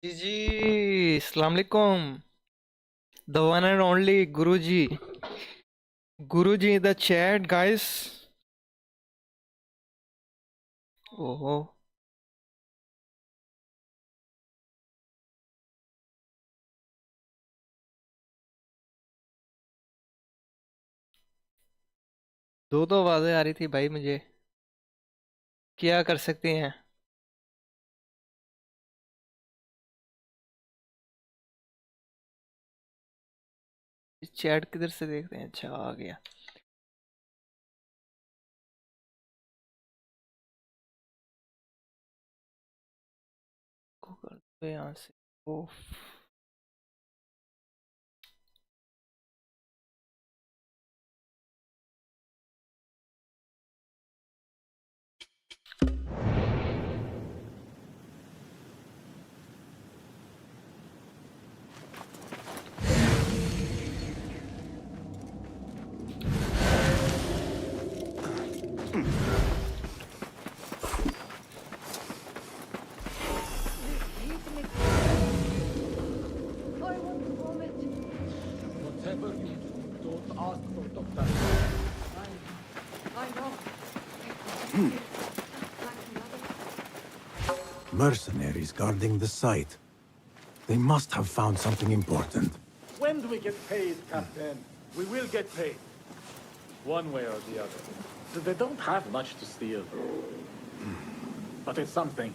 जी जी, अस्सलाम वालेकुम। The one and only Guruji. Guruji in the chat, guys. ओहो, दो दो आवाजें आ रही थी भाई मुझे। क्या कर सकते हैं? चैट किधर से देखते हैं? अच्छा, आ गया। गूगल पे यहाँ से। ओफ। Whatever you do, don't ask for doctor. I know. Mercenaries guarding the site. They must have found something important. When do we get paid, Captain? We will get paid. One way or the other. So they don't have much to steal. But it's something.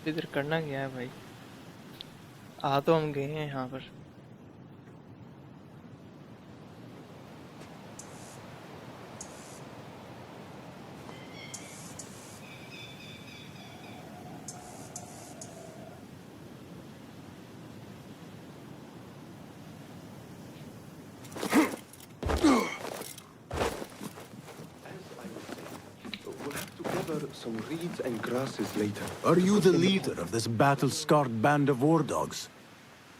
इधर करना क्या है भाई? आ तो हम गए हैं यहाँ पर। Some reeds and grasses later. Are you the leader of this battle-scarred band of war dogs?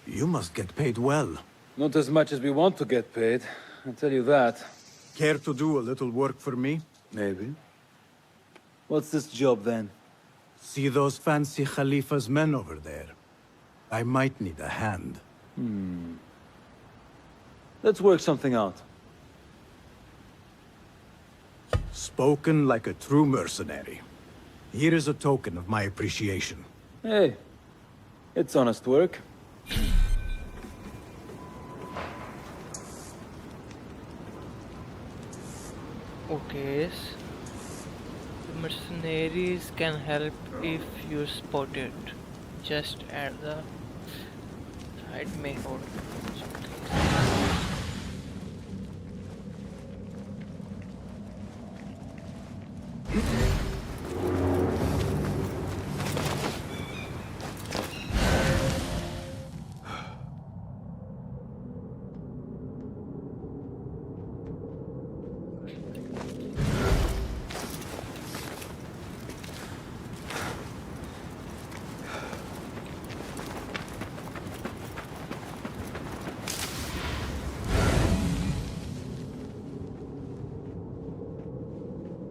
You must get paid well. Not as much as we want to get paid, I'll tell you that. Care to do a little work for me? Maybe. What's this job then? See those fancy Khalifa's men over there? I might need a hand. Let's work something out. Spoken like a true mercenary. Here is a token of my appreciation. Hey, it's honest work. Okay. The mercenaries can help if you spot it. Just at the side may hold.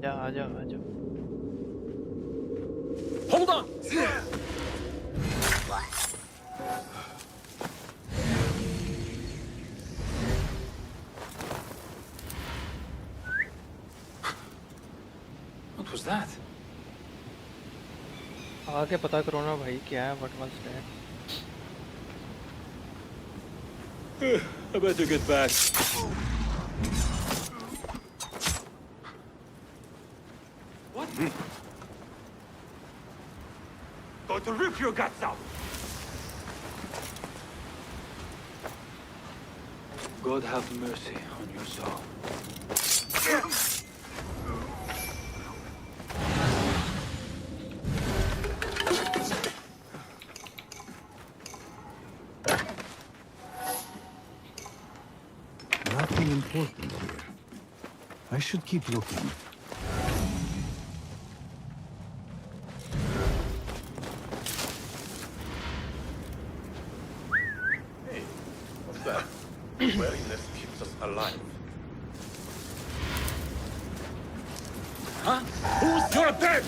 आ जाओ आ जाओ। Hold on! What was that? आके पता करो ना भाई, क्या है? What was that? I better get back. What? Going to rip your guts out! God have mercy on your soul. Nothing important here. I should keep looking. Hey, what's that? Wariness keeps us alive. Huh? Who's your dead?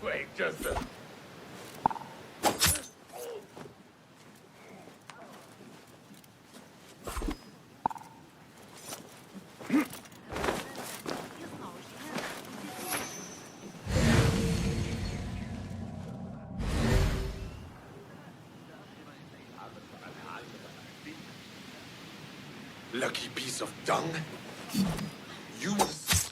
Wait, just a... Lucky piece of dung. Use...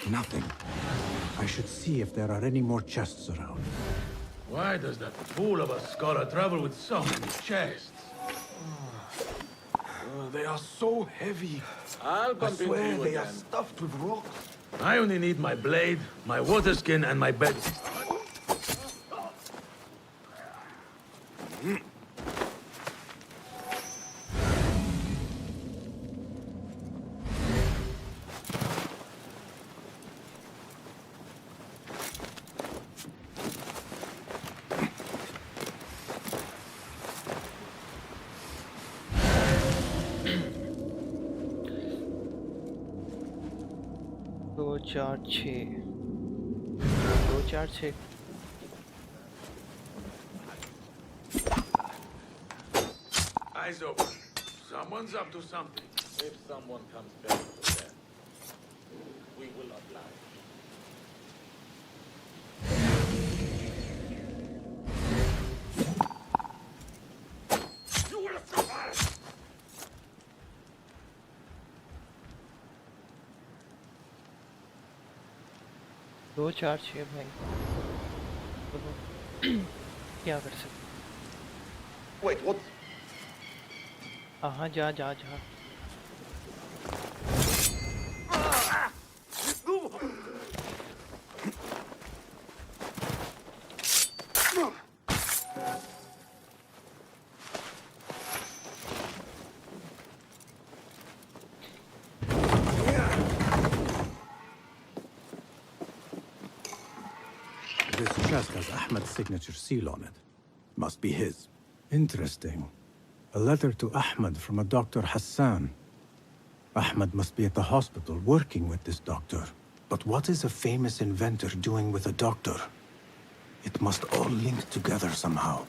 Nothing. I should see if there are any more chests around. Why does that fool of a scholar travel with so many chests? They are so heavy. I'll I bump into swear you they are again. stuffed with rocks. I only need my blade, my water skin, and my bed. दो चार छः दो चार छः Eyes open. Someone's up to something. If someone comes back from there, we will oblige. You will survive! दो चार छः भाई बोलो क्या कर सकते Wait, what? हाँ जा जा जा This chest has Ahmed's signature seal on it. Must be his. Interesting. A letter to Ahmed from a Dr. Hassan. Ahmed must be at the hospital working with this doctor. But what is a famous inventor doing with a doctor? It must all link together somehow.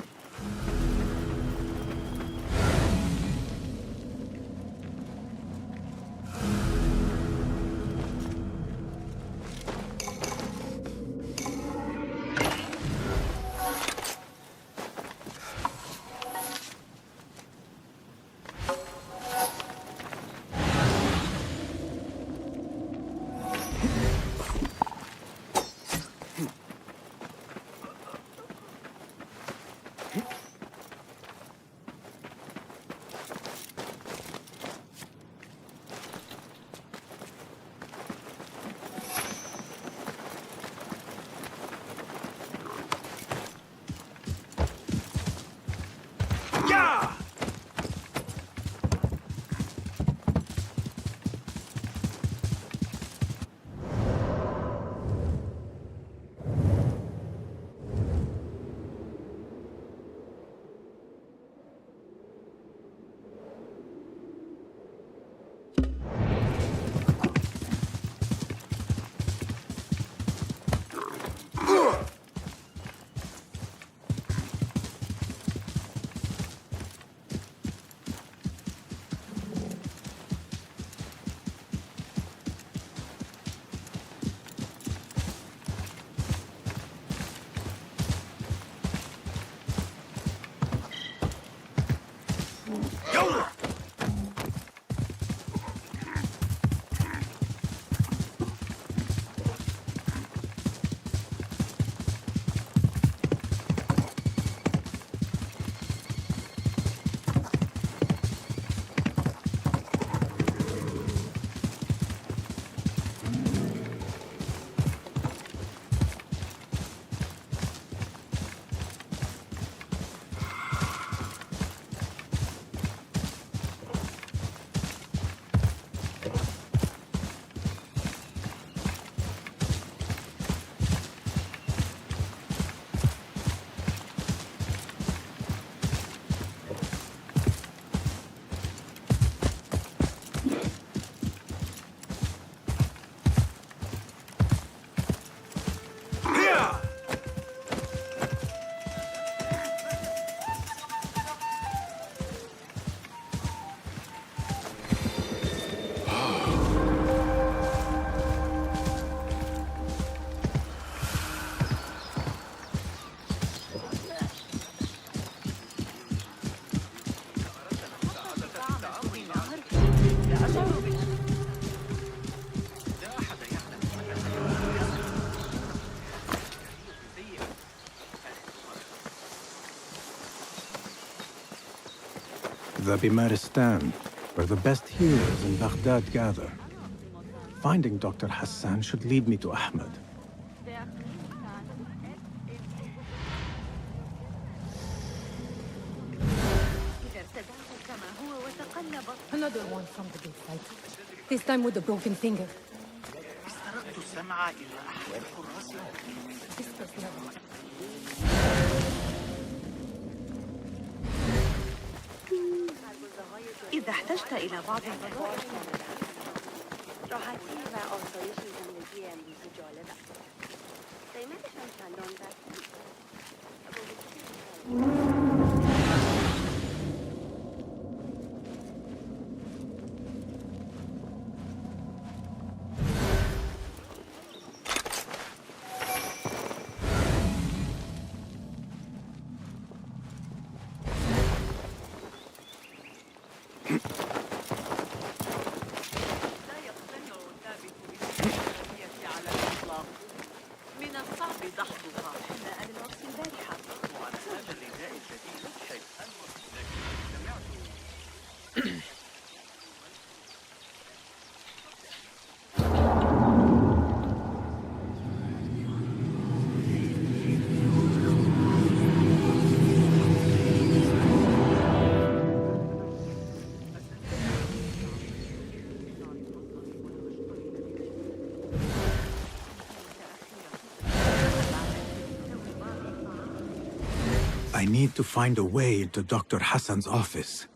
the Bimaristan, where the best healers in Baghdad gather. Finding Dr. Hassan should lead me to Ahmed. Another one from the big fight. This time with a broken finger. إذا احتجت إلى بعض الوظائف راحتی و آسایش زندگی امروزی جالبه. قیمتش هم چندان دست I need to find a way into Dr. Hassan's office.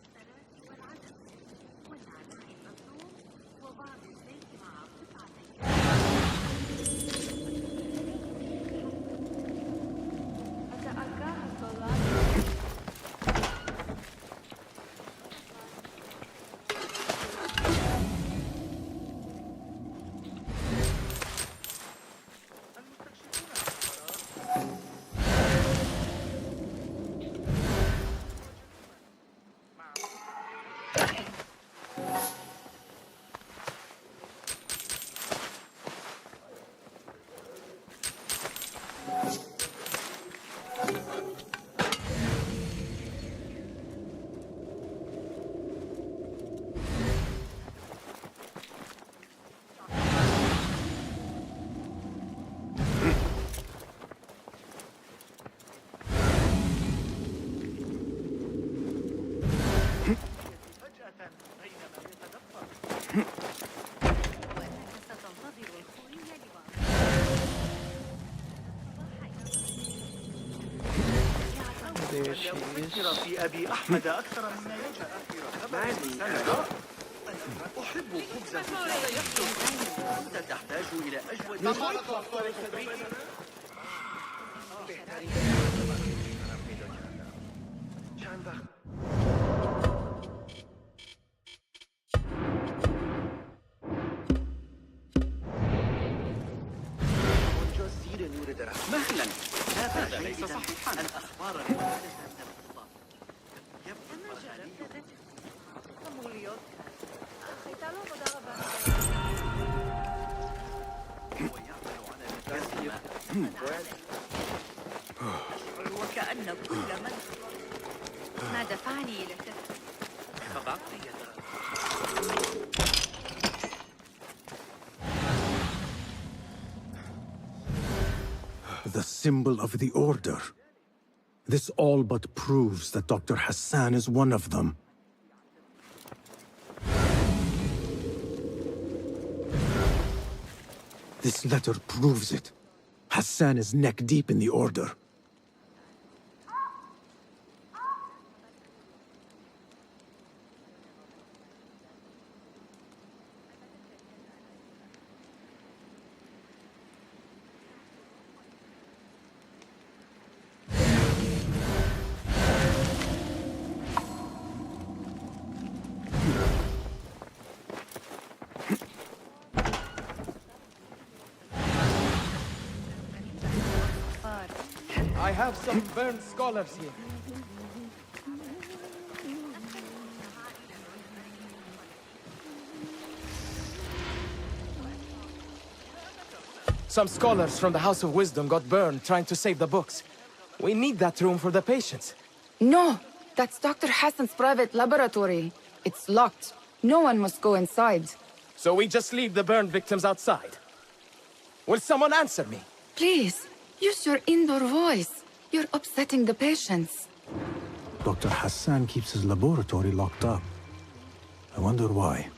There she is. في أبي أحمد أكثر مما يجهل. أحب خبز أنت تحتاج إلى أجود مهلا هذا ليس صحيحا الأخبار وكأن كل من ما دفعني إلى The symbol of the Order. This all but proves that Dr. Hassan is one of them. This letter proves it. Hassan is neck deep in the Order. I have some burned scholars here. Some scholars from the House of Wisdom got burned trying to save the books. We need that room for the patients. No! That's Dr. Hassan's private laboratory. It's locked. No one must go inside. So we just leave the burn victims outside? Will someone answer me? Please, use your indoor voice. You're upsetting the patients. Dr. Hassan keeps his laboratory locked up. I wonder why.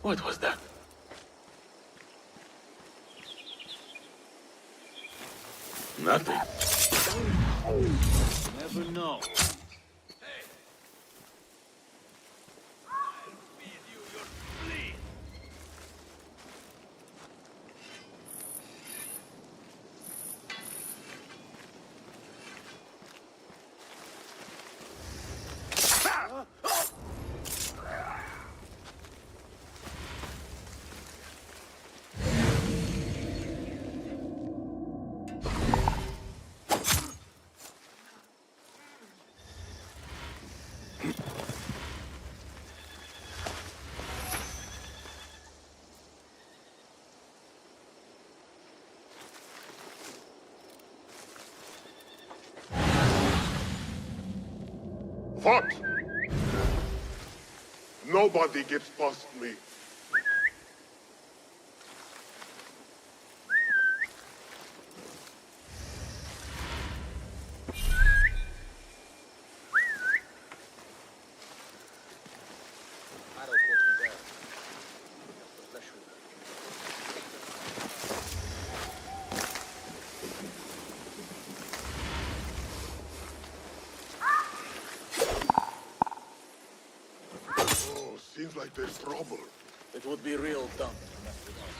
What was that? Nothing. Never know. What? Nobody gets past me. Seems like there's trouble. It would be real dumb to mess with us.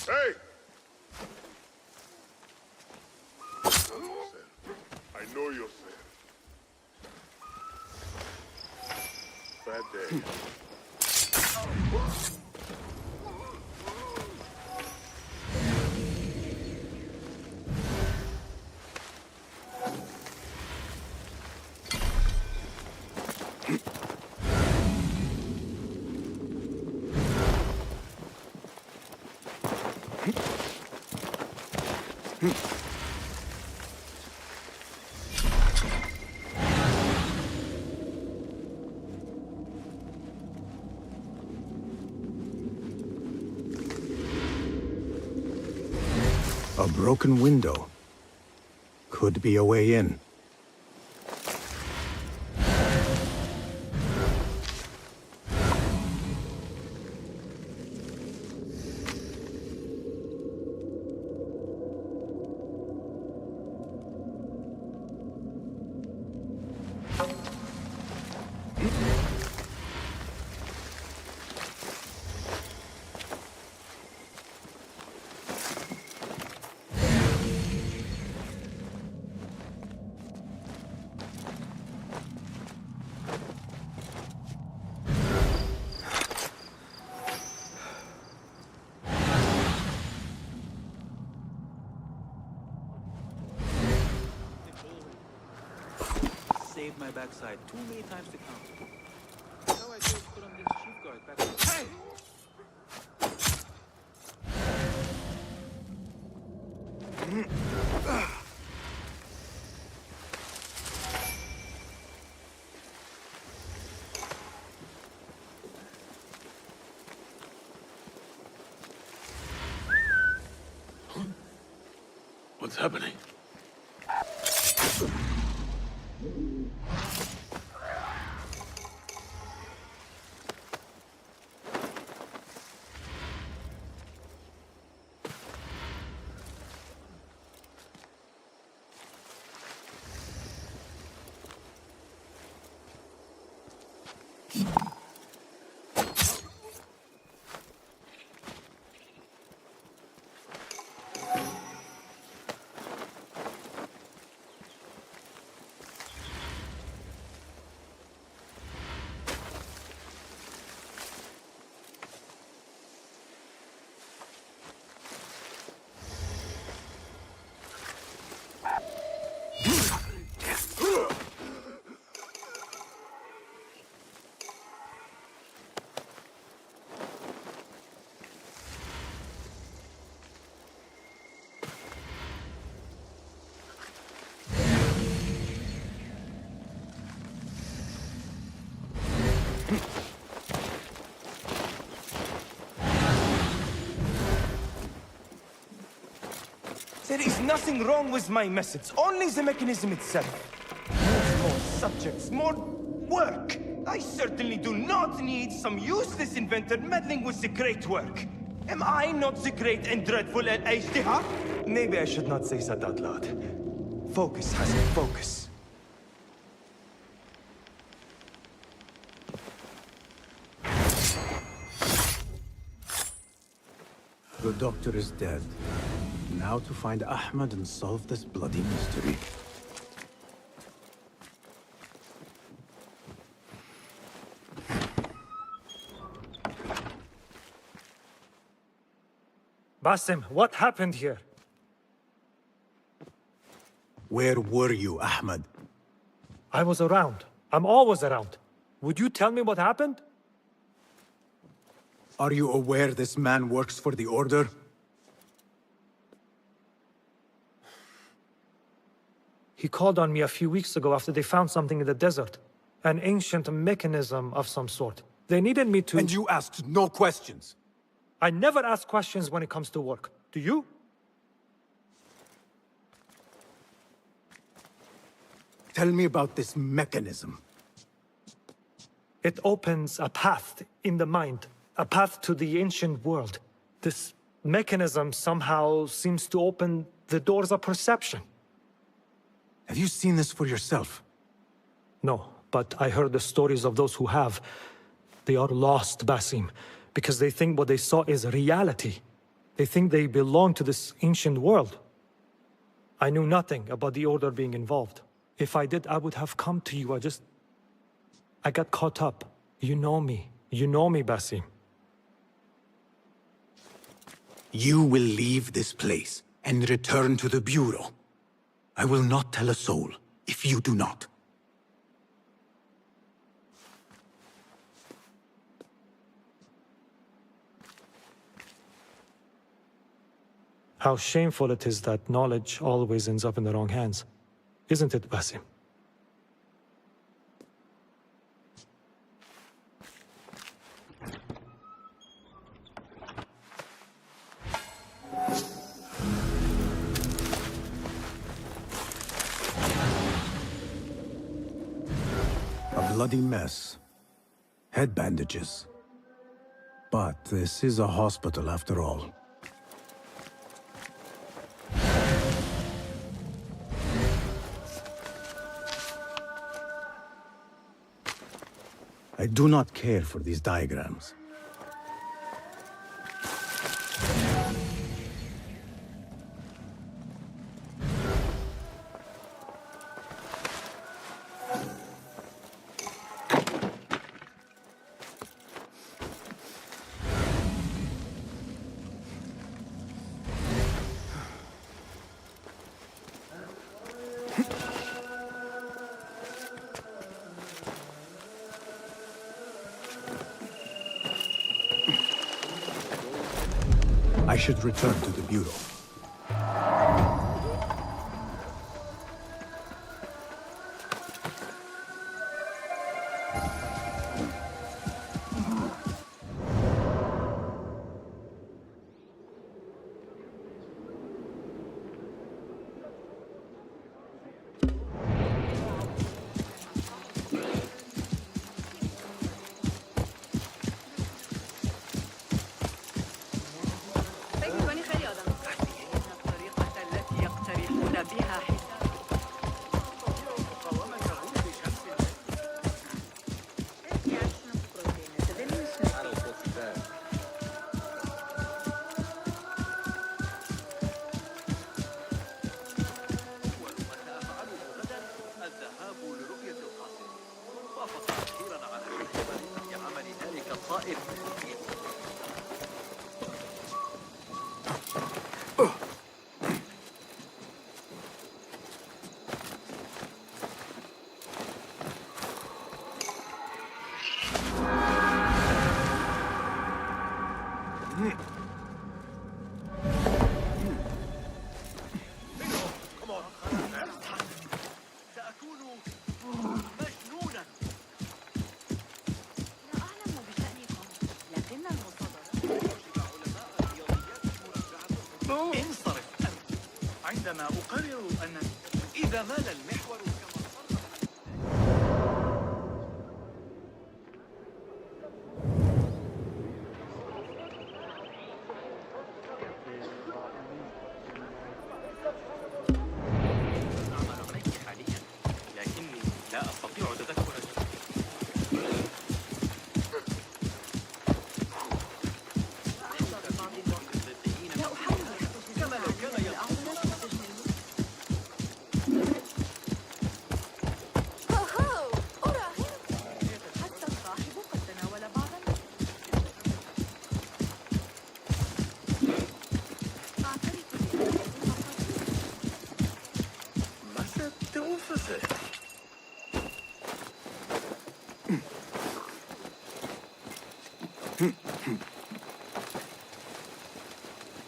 Hey! I know yourself. Bad day. A broken window. Could be a way in. gave my backside too many times to count. So I just put on this chief guard back on. Hey! What's happening? There is nothing wrong with my methods, only the mechanism itself. More subjects, more work. I certainly do not need some useless inventor meddling with the great work. Am I not the great and dreadful Al-Ajdiha? Maybe I should not say that out loud. Focus, Hassan, focus. The doctor is dead. Now to find Ahmad and solve this bloody mystery. Basim, what happened here? Where were you, Ahmad? I was around. I'm always around. Would you tell me what happened? Are you aware this man works for the Order? He called on me a few weeks ago after they found something in the desert. An ancient mechanism of some sort. They needed me to... And you asked no questions? I never ask questions when it comes to work. Do you? Tell me about this mechanism. It opens a path in the mind. A path to the ancient world. This mechanism somehow seems to open the doors of perception. Have you seen this for yourself? No, but I heard the stories of those who have. They are lost, Basim, because they think what they saw is reality. They think they belong to this ancient world. I knew nothing about the Order being involved. If I did, I would have come to you. I got caught up. You know me. You know me, Basim. You will leave this place and return to the Bureau. I will not tell a soul if you do not. How shameful it is that knowledge always ends up in the wrong hands. Isn't it, Basim? A bloody mess. Head bandages. But this is a hospital after all. I do not care for these diagrams. I should return to the Bureau. انصرف أنت. عندما أقرر أن إذا مال المحور كما صرف. أعمل عليك حاليا، لكني لا أستطيع تذكر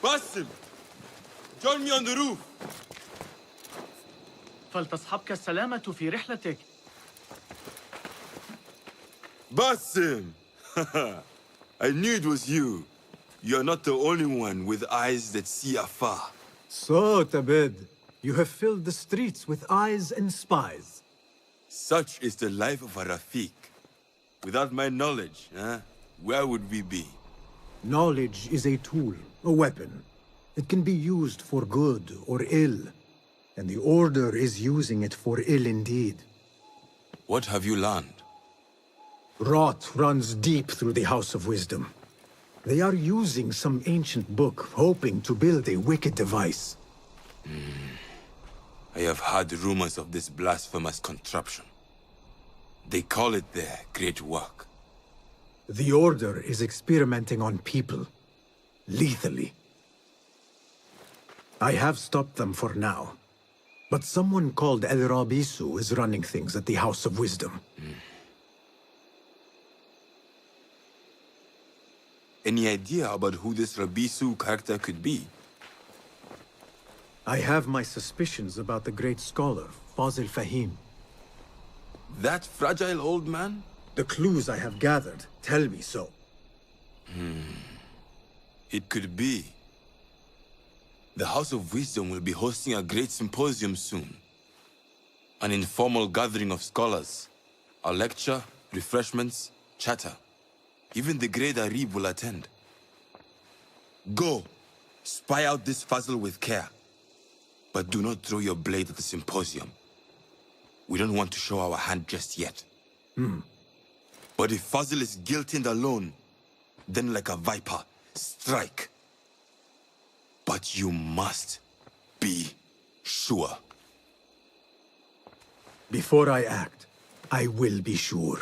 Basim! Join me on the roof! فلتصحبك السلامة في رحلتك. Basim! I knew it was you. You're not the only one with eyes that see afar. So, Tabid, you have filled the streets with eyes and spies. Such is the life of a Rafiq. Without my knowledge, where would we be? Knowledge is a tool, a weapon. It can be used for good or ill. And the Order is using it for ill indeed. What have you learned? Rot runs deep through the House of Wisdom. They are using some ancient book, hoping to build a wicked device. I have heard rumors of this blasphemous contraption. They call it their great work. The Order is experimenting on people. Lethally. I have stopped them for now. But someone called El Rabisu is running things at the House of Wisdom. Any idea about who this Rabisu character could be? I have my suspicions about the great scholar, Fazil Fahim. That fragile old man? The clues I have gathered tell me so. It could be. The House of Wisdom will be hosting a great symposium soon. An informal gathering of scholars. A lecture, refreshments, chatter. Even the great Arib will attend. Go, spy out this Fazil with care. But do not throw your blade at the symposium. We don't want to show our hand just yet. But if Fazil is guilty and alone, then like a viper, strike. But you must be sure. Before I act, I will be sure.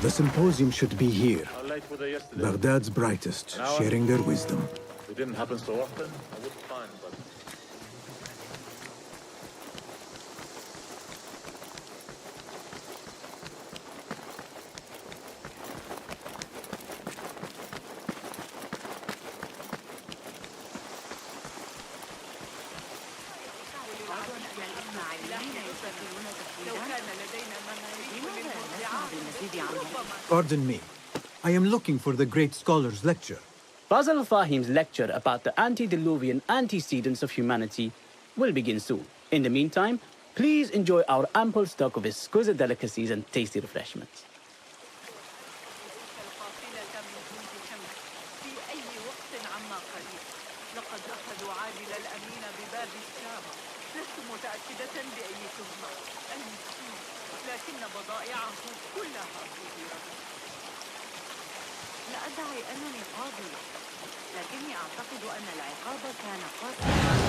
The symposium should be here. How late were they yesterday? Baghdad's brightest, An hour? sharing their wisdom. It didn't happen so often. I wouldn't mind, but... Pardon me. I am looking for the great scholar's lecture. Basil Fahim's lecture about the antediluvian antecedents of humanity will begin soon. In the meantime, please enjoy our ample stock of exquisite delicacies and tasty refreshments. لا أدعي أنني قاضي، لكني أعتقد أن العقاب كان قاسيا.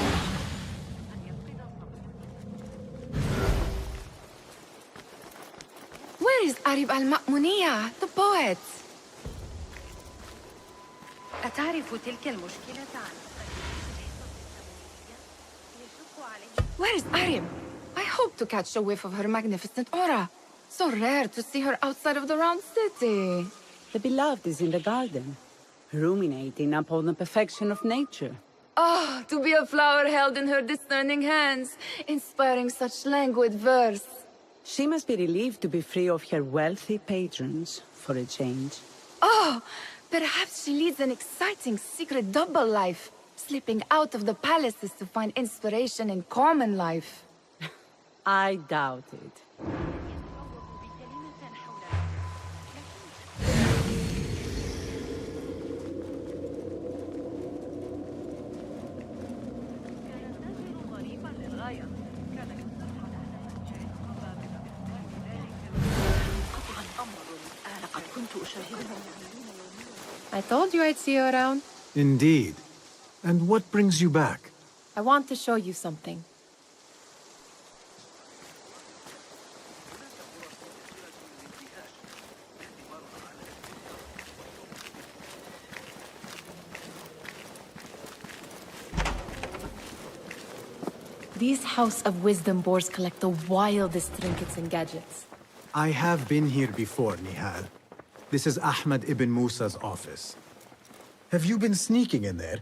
Where is Arib al-Ma'muniyah, the poet? أتعرف تلك المشكلة عن Where is Arib? I hope to catch a whiff of her magnificent aura. So rare to see her outside of the round city. The beloved is in the garden, ruminating upon the perfection of nature. Oh, to be a flower held in her discerning hands, inspiring such languid verse. She must be relieved to be free of her wealthy patrons for a change. Oh, perhaps she leads an exciting secret double life, slipping out of the palaces to find inspiration in common life. I doubt it. I told you I'd see you around. Indeed. And what brings you back? I want to show you something. These House of Wisdom boars collect the wildest trinkets and gadgets. I have been here before, Nihal. This is Ahmad ibn Musa's office. Have you been sneaking in there?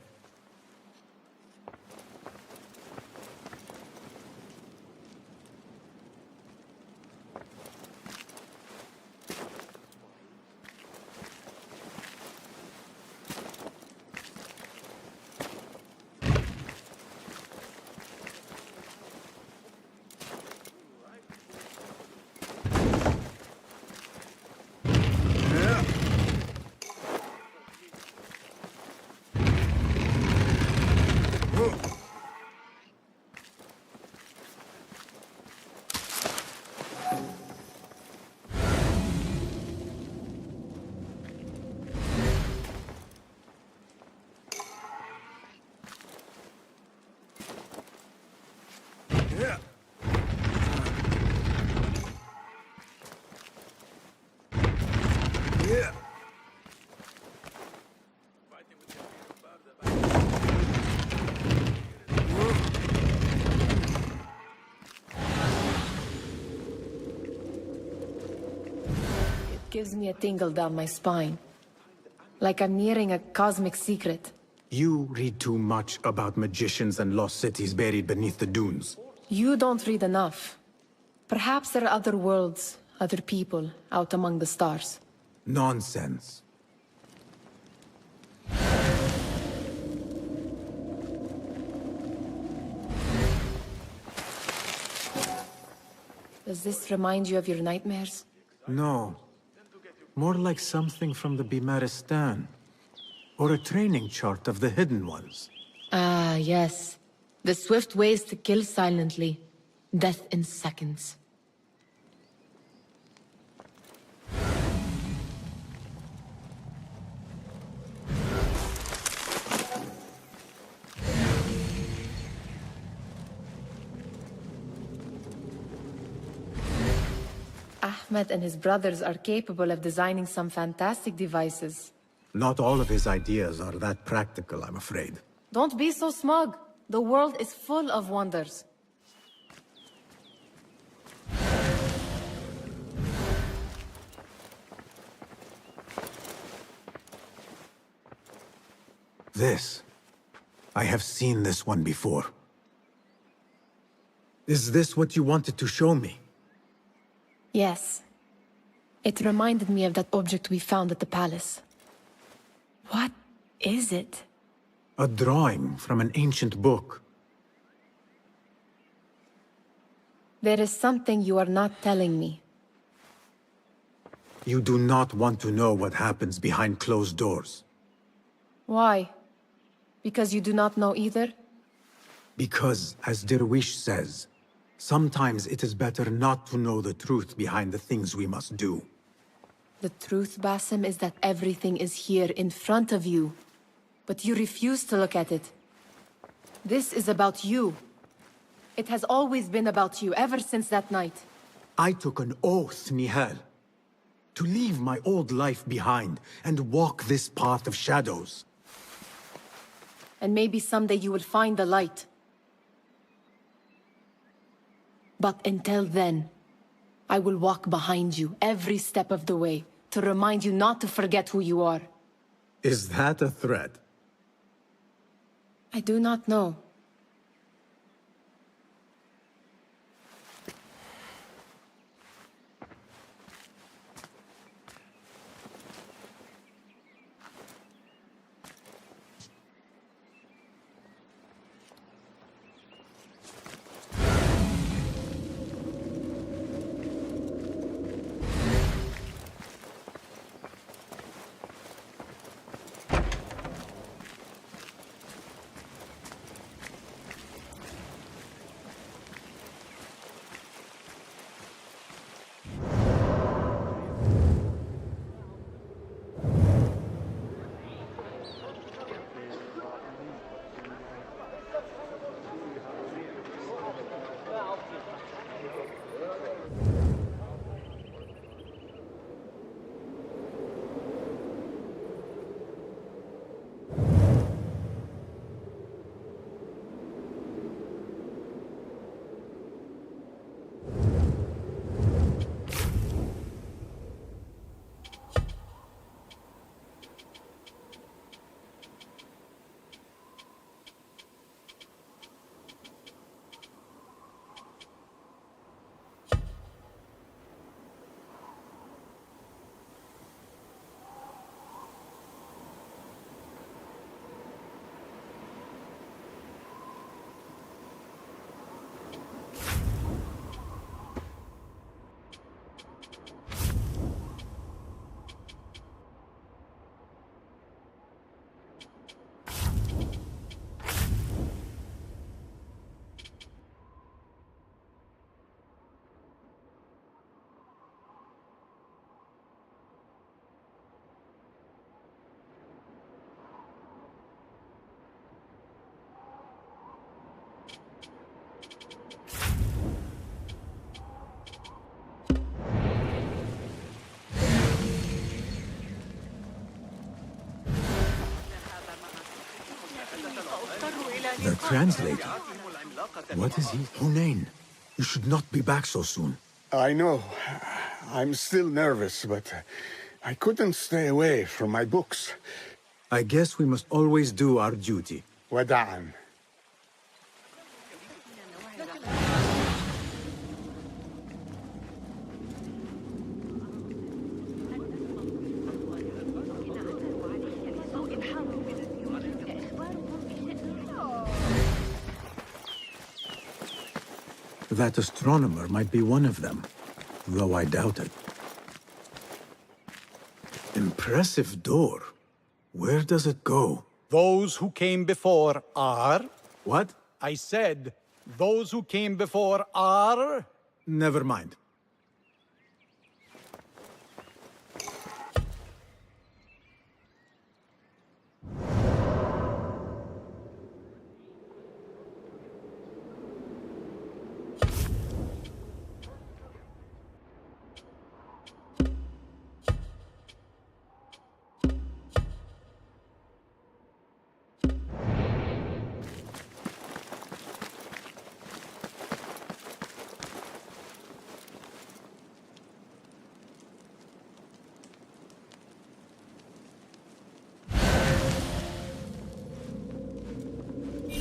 Gives me a tingle down my spine. Like I'm nearing a cosmic secret. You read too much about magicians and lost cities buried beneath the dunes. You don't read enough. Perhaps there are other worlds, other people, out among the stars. Nonsense. Does this remind you of your nightmares? No. More like something from the Bimaristan. Or a training chart of the Hidden Ones. Ah, yes. The swift ways to kill silently. Death in seconds. Ahmed and his brothers are capable of designing some fantastic devices. Not all of his ideas are that practical, I'm afraid. Don't be so smug. The world is full of wonders. This. I have seen this one before. Is this what you wanted to show me? Yes. It reminded me of that object we found at the palace. What is it? A drawing from an ancient book. There is something you are not telling me. You do not want to know what happens behind closed doors. Why? Because you do not know either? Because, as Derwish says, sometimes it is better not to know the truth behind the things we must do. The truth, Basim, is that everything is here in front of you. But you refuse to look at it. This is about you. It has always been about you, ever since that night. I took an oath, Nihal, to leave my old life behind and walk this path of shadows. And maybe someday you will find the light. But until then, I will walk behind you every step of the way to remind you not to forget who you are. Is that a threat? I do not know. The translator? What is he? Hunain, you should not be back so soon. I know. I'm still nervous, but I couldn't stay away from my books. I guess we must always do our duty. Wada'an. That astronomer might be one of them, though I doubt it. Impressive door. Where does it go? Those who came before are... What? I said, those who came before are... Never mind.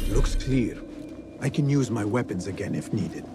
Looks clear. I can use my weapons again if needed.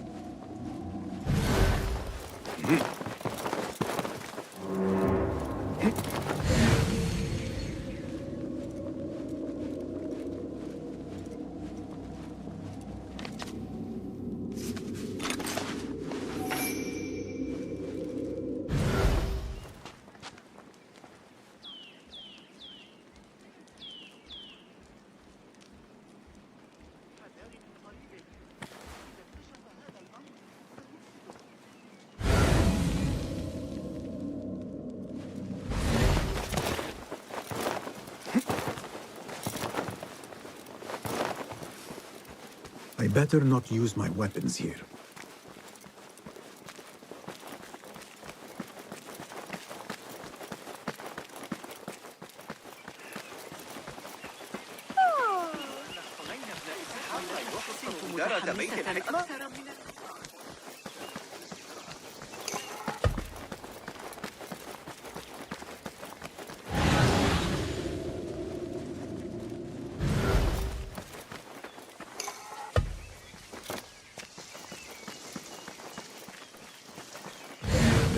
I better not use my weapons here.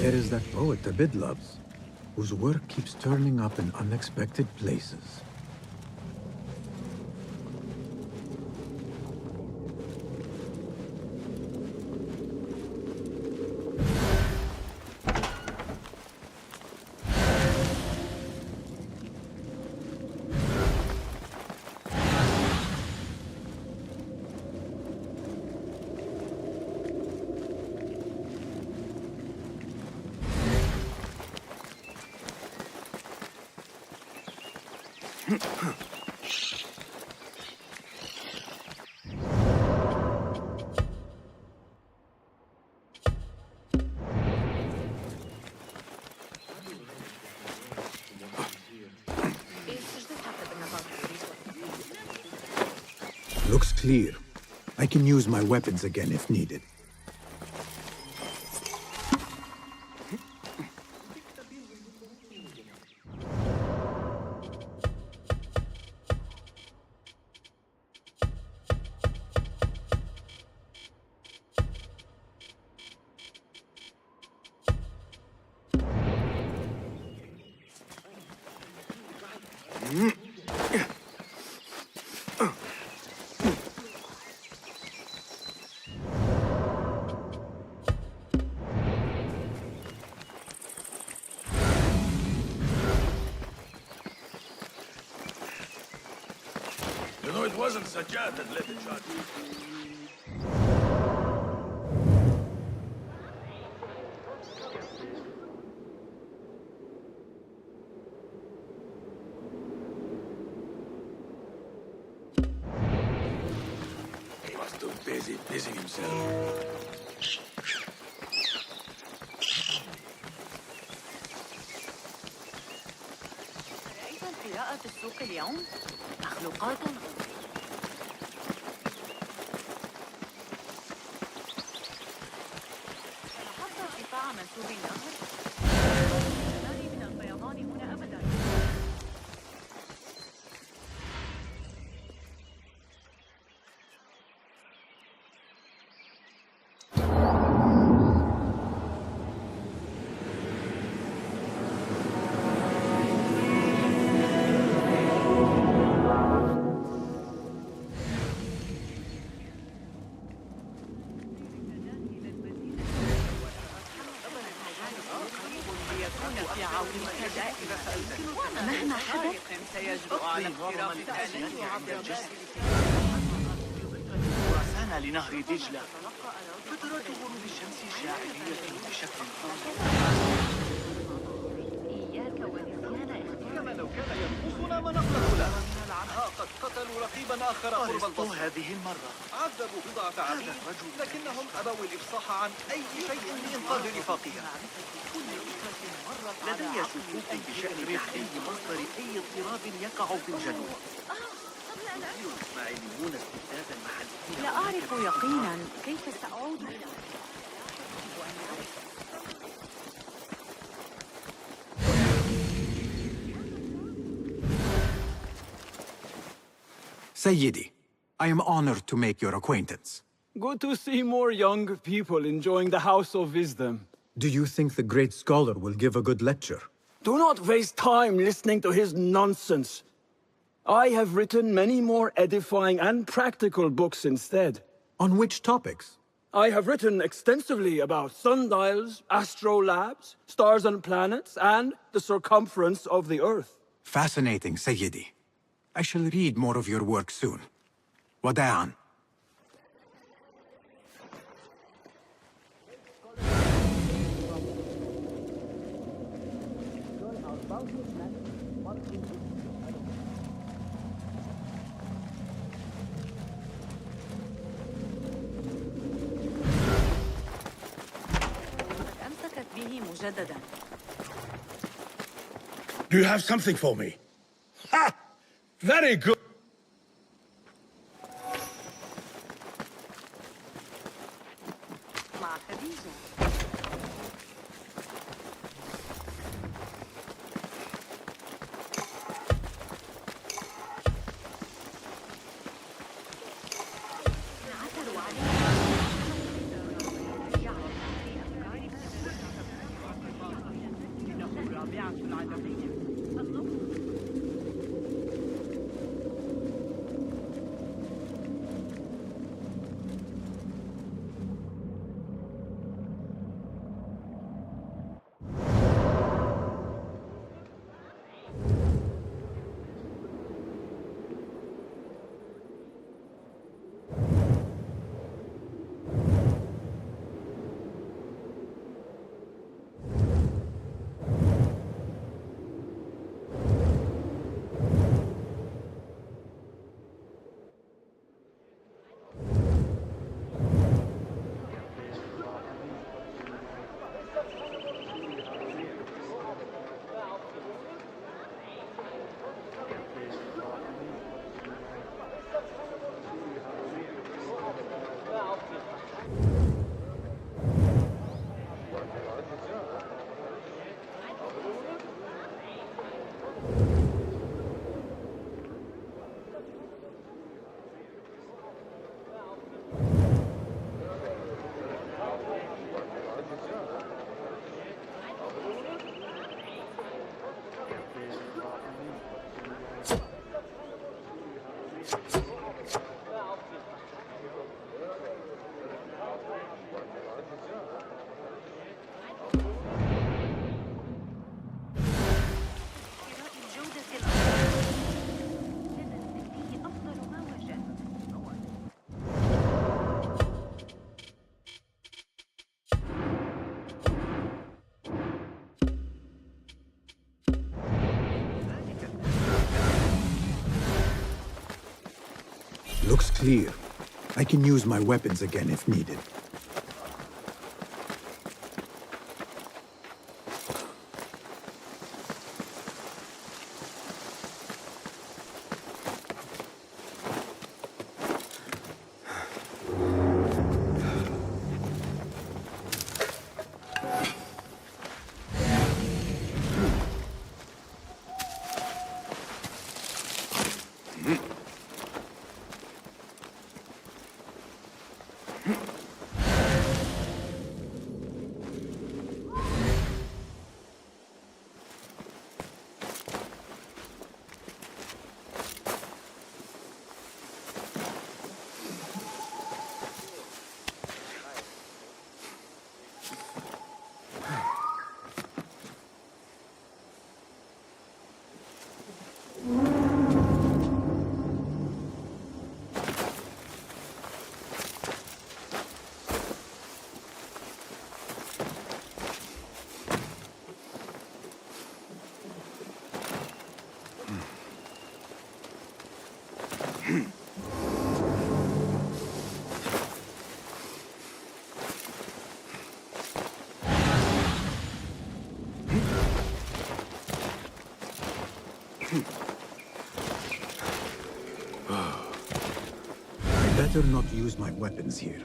There is that poet Abid loves, whose work keeps turning up in unexpected places. Looks clear. I can use my weapons again if needed. You know, it wasn't Sajjad that led the charge. He was too busy pissing himself. رأيت القراءة في السوق اليوم؟ مخلوقات لاحظت ارتفاع منسوب النهر؟ لا من الفيضان هنا أبدا. مهما حدث سيجرؤ على اقتراف الآلات عبر الجسر ورسانا لنهر دجلة. فترات غروب الشمس شاعرية بشكل كما لو كان ينقصنا ما نقدر له. قد قتلوا رقيبا آخر قرب البصر هذه المرة. عذبوا بضعة عبيد لكنهم أبوا الإفصاح عن أي شيء لإنقاذ رفاقهم. لدي شكوك بشأن أي مصدر أي اضطراب يقع في الجنوب. الإسماعيليون استفزازا محليا. لا أعرف يقينا كيف سأعود إلى Sayyidi, I am honored to make your acquaintance. Good to see more young people enjoying the House of Wisdom. Do you think the great scholar will give a good lecture? Do not waste time listening to his nonsense. I have written many more edifying and practical books instead. On which topics? I have written extensively about sundials, astrolabes, stars and planets, and the circumference of the Earth. Fascinating, Sayyidi. I shall read more of your work soon. Wada'an. أمسكت به مجددا. Do you have something for me? Ha! Very good. مع خديجة. Looks clear. I can use my weapons again if needed. I better not use my weapons here.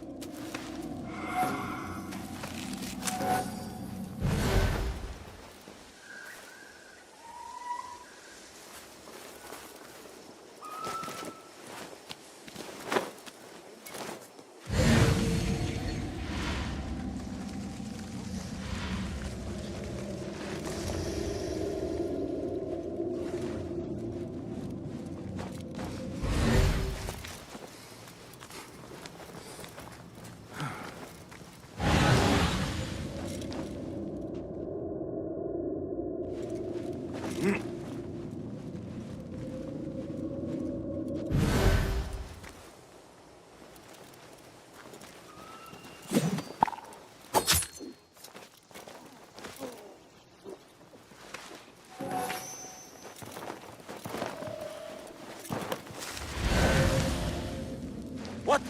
What?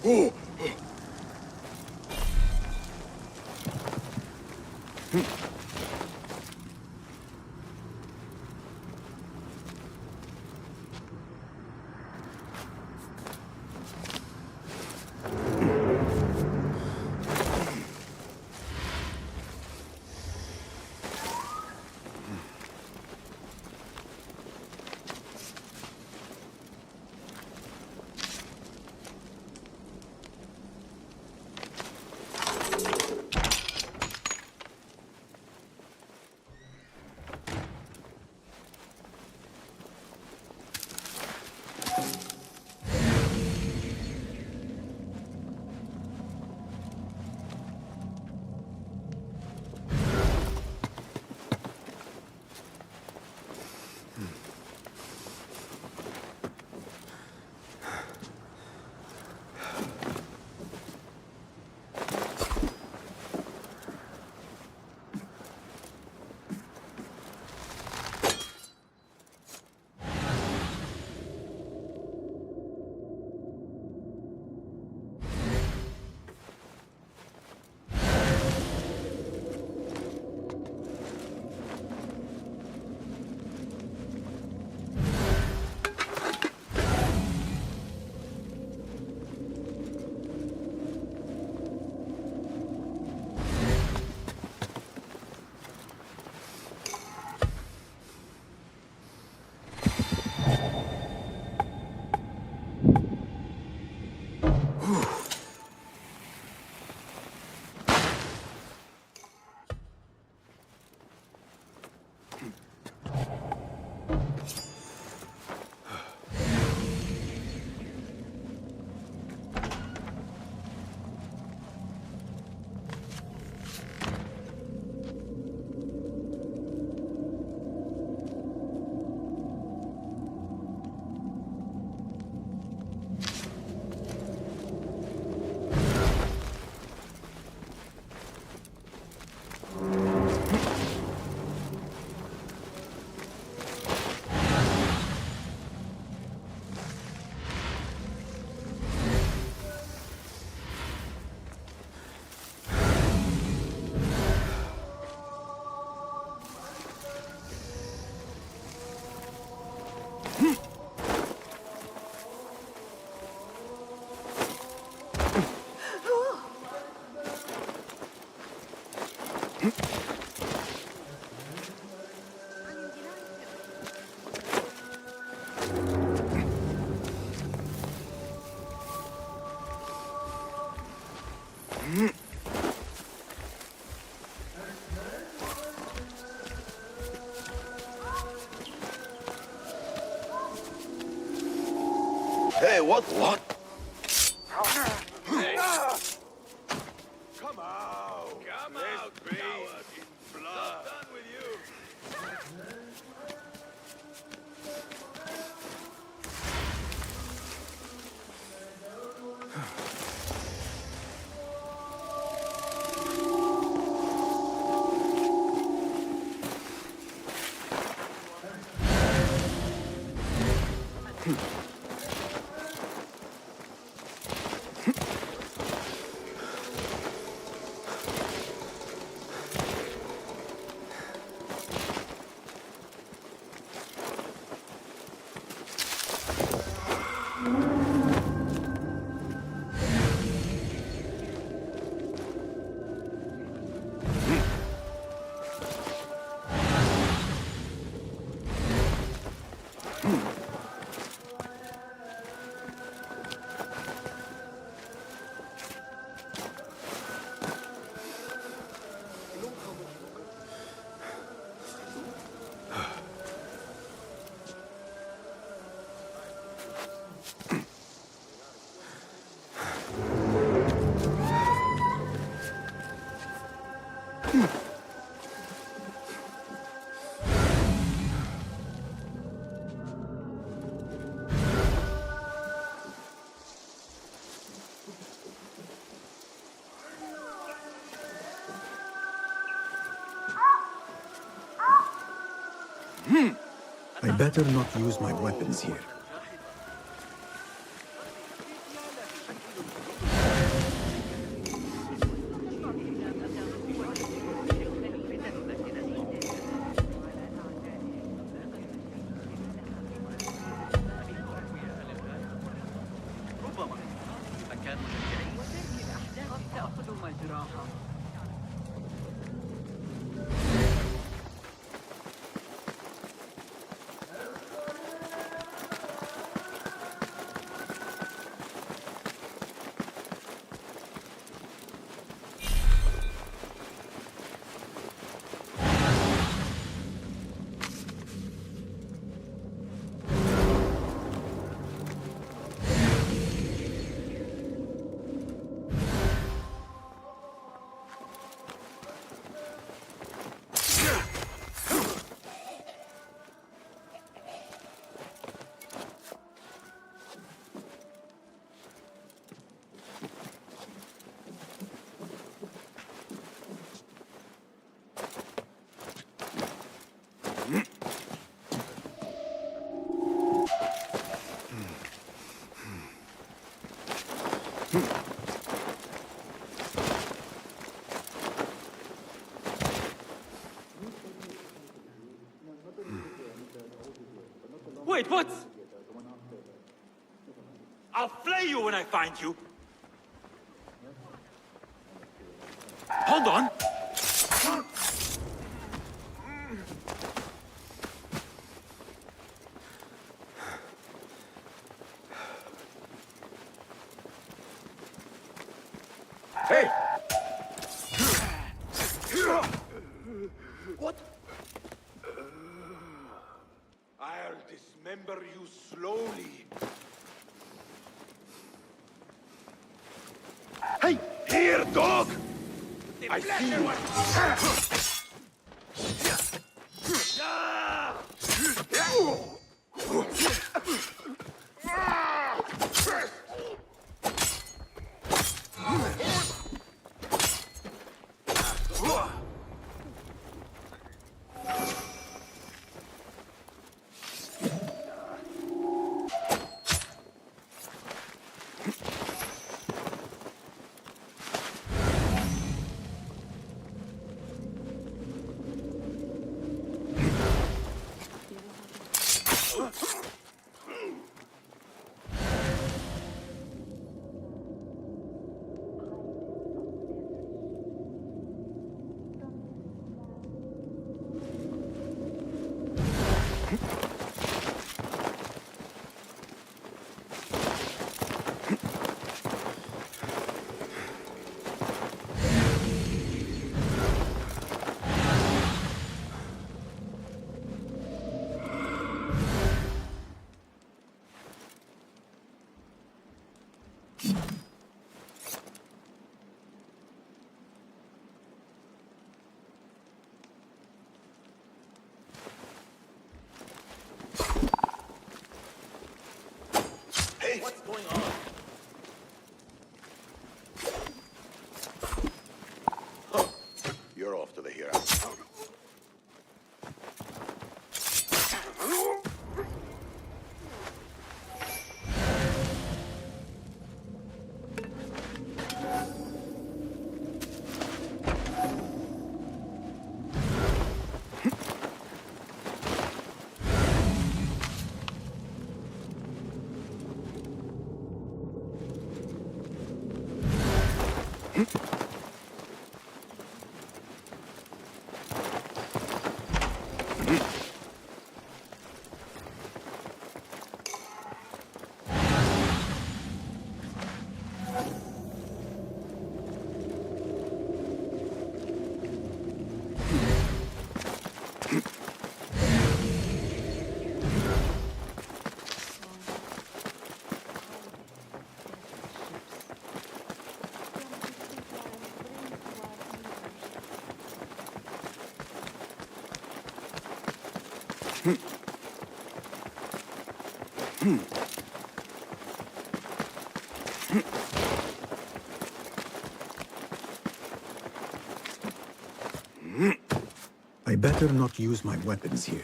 Oh. Hey, what? Hey. Come out! Come out, coward in blood! Not done with you! I better not use my weapons here. ربما مكان مشجعين وترك الأحداث تأخذ مجراها. Wait, what? I'll flay you when I find you. Hold on. Hey! What? I'll dismember you slowly. Hey, here, dog! I see you. you're off to the hereafter. I better not use my weapons here.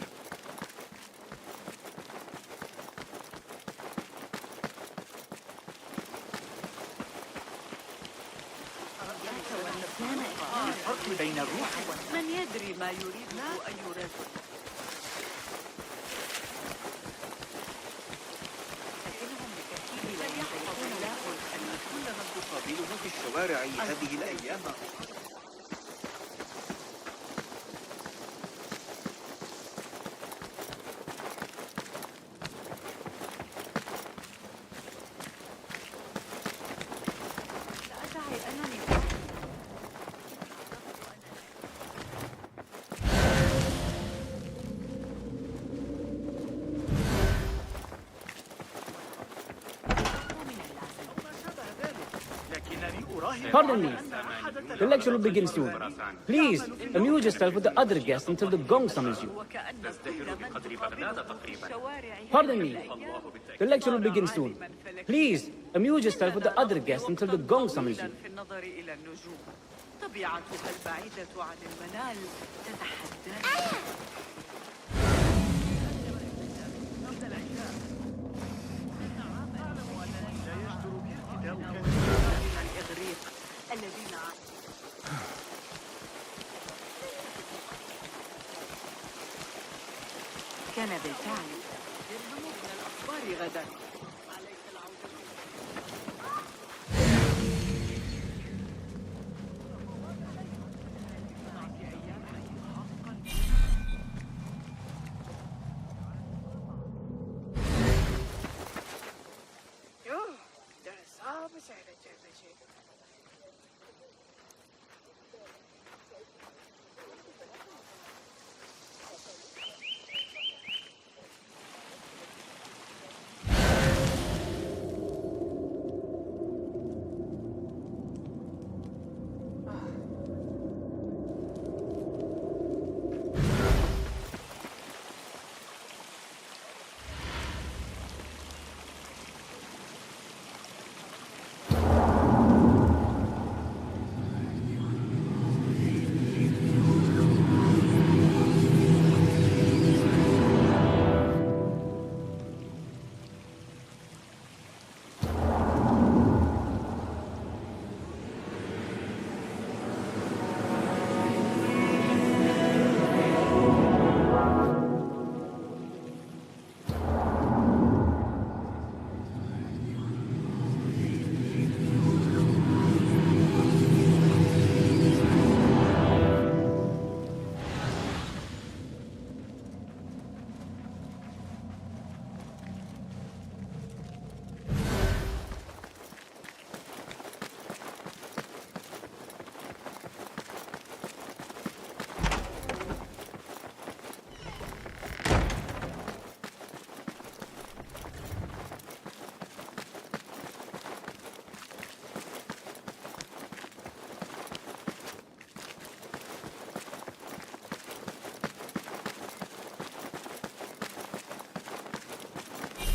الفرق بين الروح من يدري ما يريده أي رجل. لكنهم بالتأكيد لا يحتمل أن كل من تقابله في الشوارع هذه الأيام Pardon me. The lecture will begin soon. Please, amuse yourself with the other guests until the gong summons you. Pardon me. The lecture will begin soon. Please, amuse yourself with the other guests until the gong summons you. طبيعتها البعيدة عن المنال تتحدى الذين كان بالفعل يلزمون من الأخبار غدا.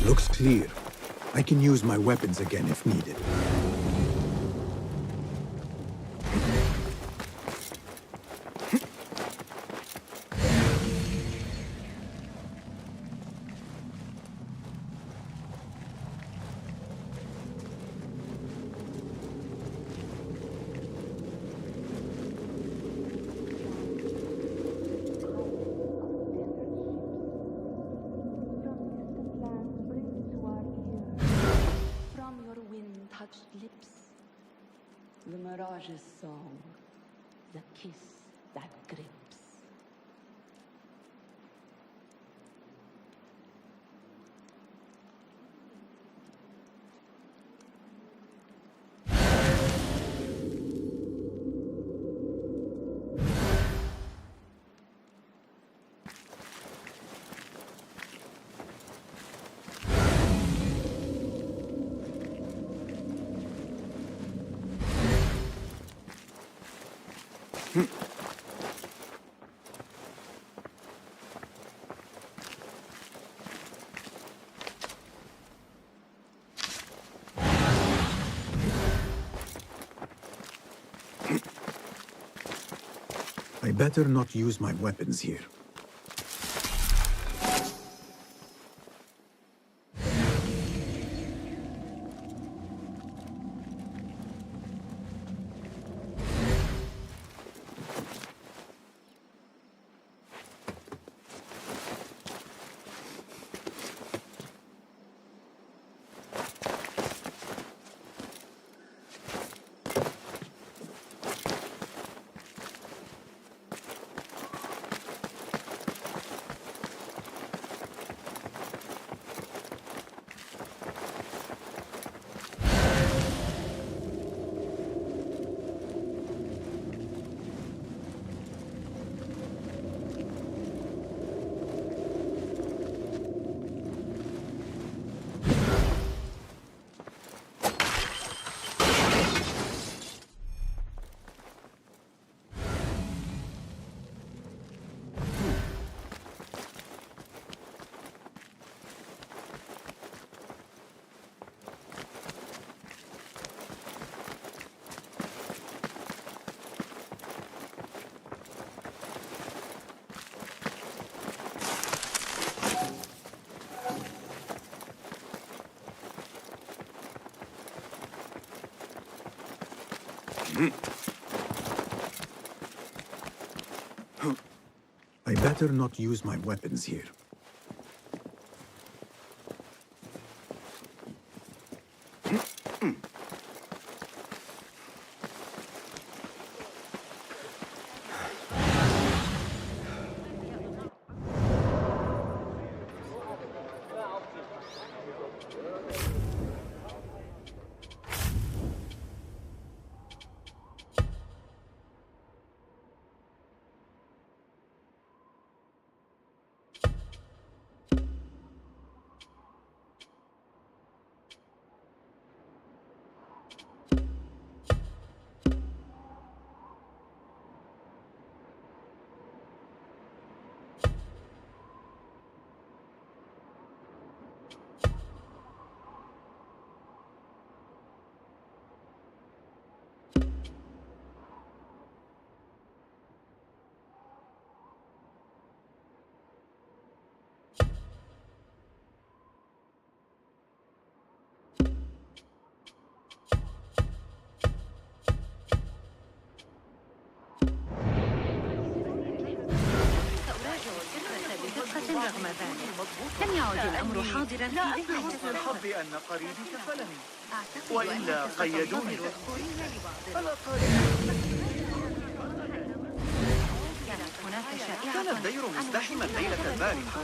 Looks clear. I can use my weapons again if needed. The Mirage's song. The kiss that grips. I better not use my weapons here. I better not use my weapons here. رغم ذلك لم يعد الأمر حاضرا في ذهني. حسن الحظ أن قريبي كفلني وإلا قيدوني. ألا كان الدير مزدحما ليلة البارحة.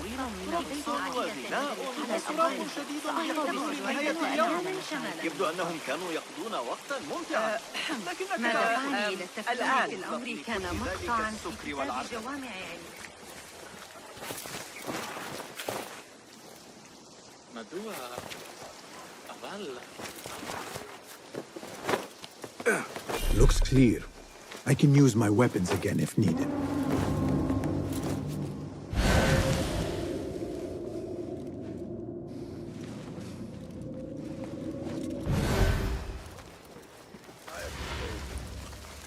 رقص وغناء وصراخ شديد يحتمل نهاية اليوم. يبدو أنهم كانوا يقضون وقتا ممتعا. لكنك ماذا تعني إلى التفكير في الأمر كان مقطعا في كتاب جوامع علم. מדוע? אבל... Looks clear. I can use my weapons again if needed.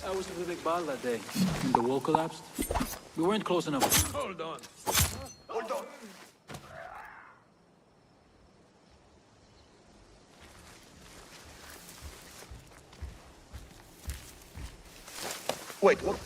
I was with the big ball that day, and the wall collapsed. We weren't close enough. Hold on. Hold on. Wait, what?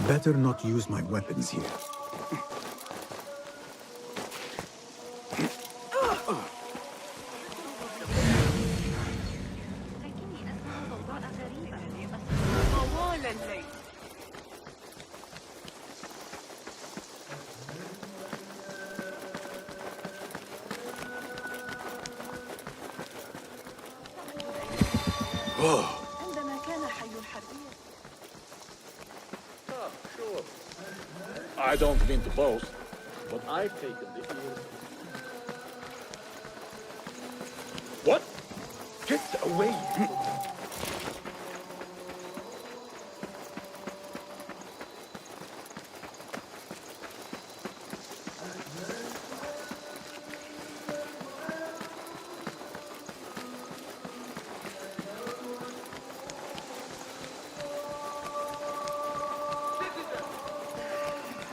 Better not use my weapons here. طوال الليل. عندما كان حي الحربية. Sure. I don't mean to boast, but I've taken the field. What? Get away!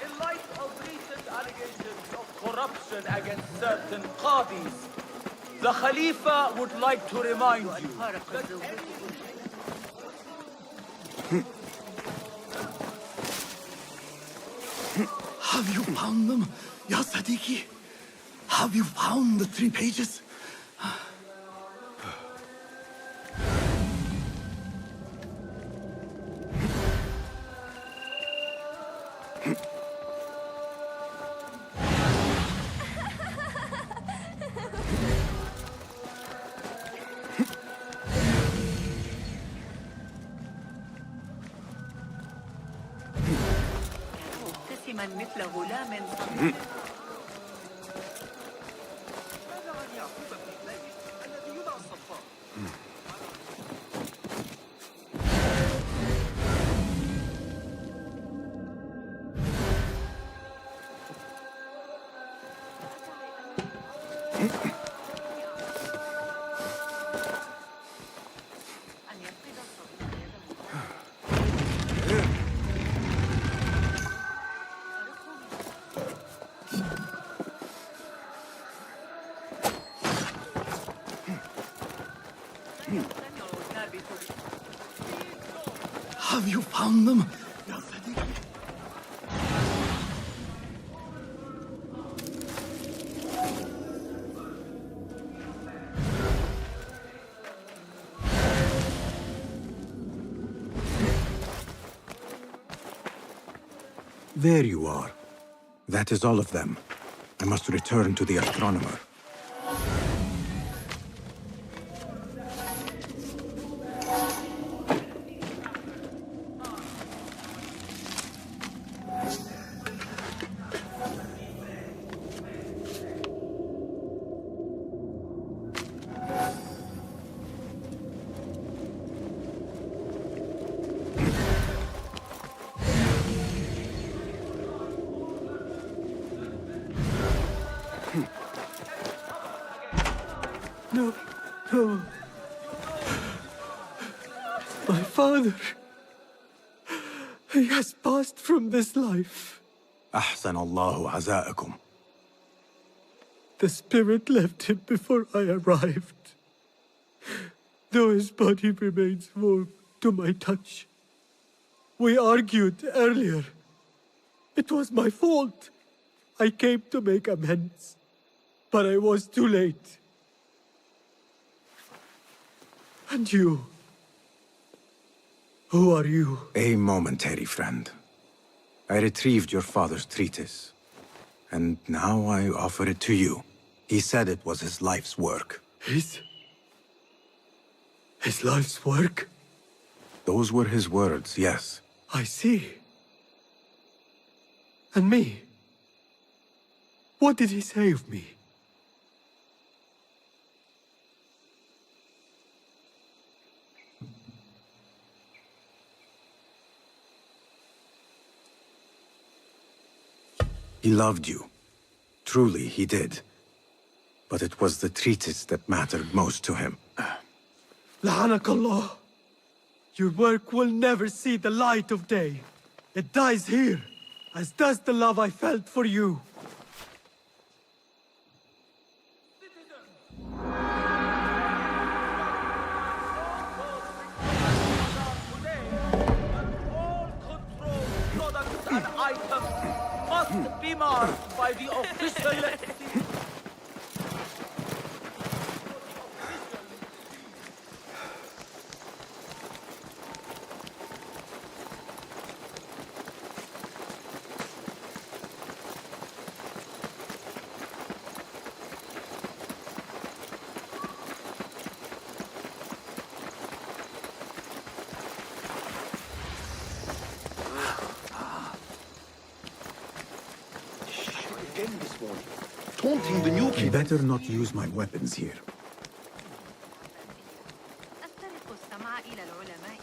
In light of recent allegations of corruption against certain qadis, the Khalifa would like to remind you that Have you found them, Ya Sadiqi? Have you found the 3 pages? مبتسما مثل غلام صغير. Have you found them? There you are. That is all of them. I must return to the astronomer. No, no. My father. He has passed from this life. أحسن الله عزاءكم. The spirit left him before I arrived. Though his body remains warm to my touch. We argued earlier. It was my fault. I came to make amends. But I was too late. And you? Who are you? A momentary friend. I retrieved your father's treatise. And now I offer it to you. He said it was his life's work. His life's work? Those were his words, yes. I see. And me? What did he say of me? He loved you. Truly, he did. But it was the treatise that mattered most to him. La'anak Allah. Your work will never see the light of day. It dies here, as does the love I felt for you. Products and items must be marked by the official legacy. Taunting the new kid. Better not use my weapons here. أسترق السمع إلى العلماء.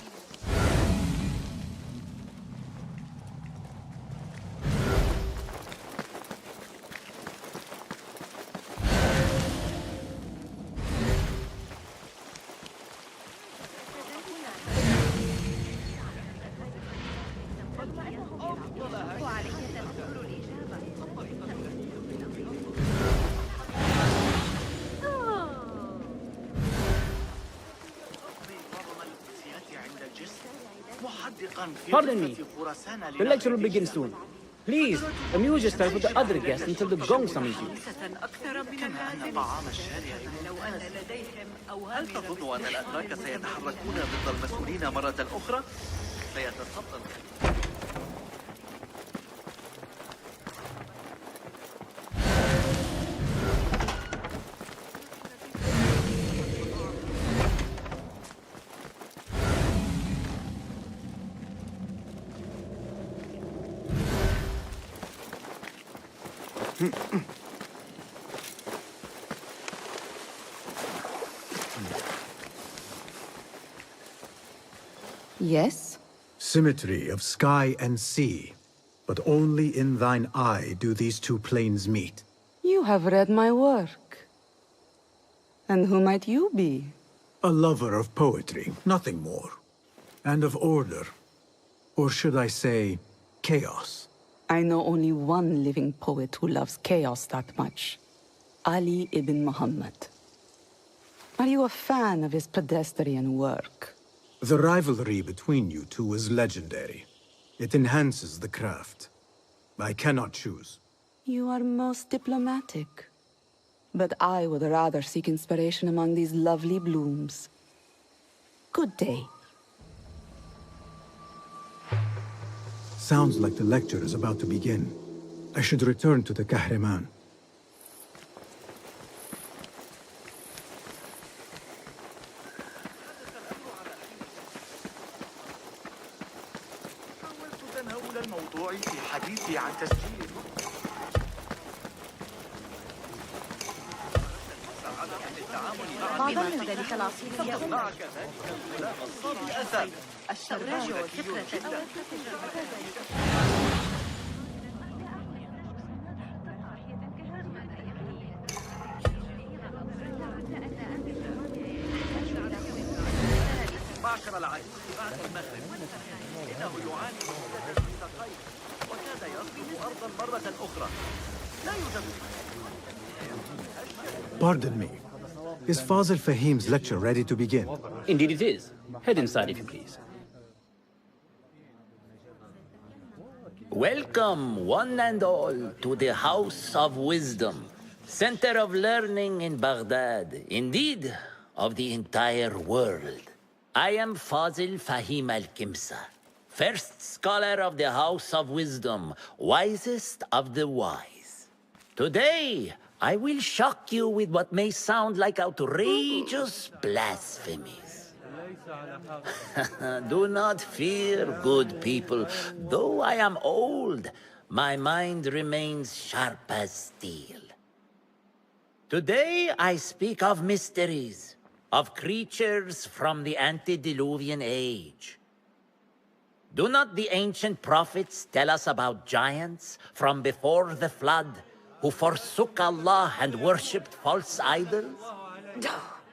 Pardon me. The lecture will begin soon. Please, amuse yourself with the other guests until the gong summons you. هل تظن أن الأتراك سيتحركون ضد المسؤولين مرة أخرى؟ سيتسلط Yes? Symmetry of sky and sea. But only in thine eye do these two planes meet. You have read my work. And who might you be? A lover of poetry, nothing more. And of order. Or should I say, chaos. I know only one living poet who loves chaos that much. Ali ibn Muhammad. Are you a fan of his pedestrian work? The rivalry between you two is legendary. It enhances the craft. I cannot choose. You are most diplomatic. But I would rather seek inspiration among these lovely blooms. Good day. Sounds like the lecture is about to begin. I should return to the Kahraman. الموضوع في حديثي عن تسجيل بعض من ذلك العصير معك ذلك الشراج فكرة معشر العائلة بعد المغرب إنه يعاني من شدة الساقين وكاد يصبح أرضا مرة أخرى لا يوجد Pardon me. Is Fazil Fahim's lecture ready to begin? Indeed it is. Head inside if you please. Welcome, one and all, to the House of Wisdom, center of learning in Baghdad, indeed, of the entire world. I am Fazil Fahim al-Kimsa, first scholar of the House of Wisdom, wisest of the wise. Today, I will shock you with what may sound like outrageous blasphemies. Do not fear, good people. Though I am old, my mind remains sharp as steel. Today, I speak of mysteries, of creatures from the antediluvian age. Do not the ancient prophets tell us about giants from before the flood who forsook Allah and worshipped false idols?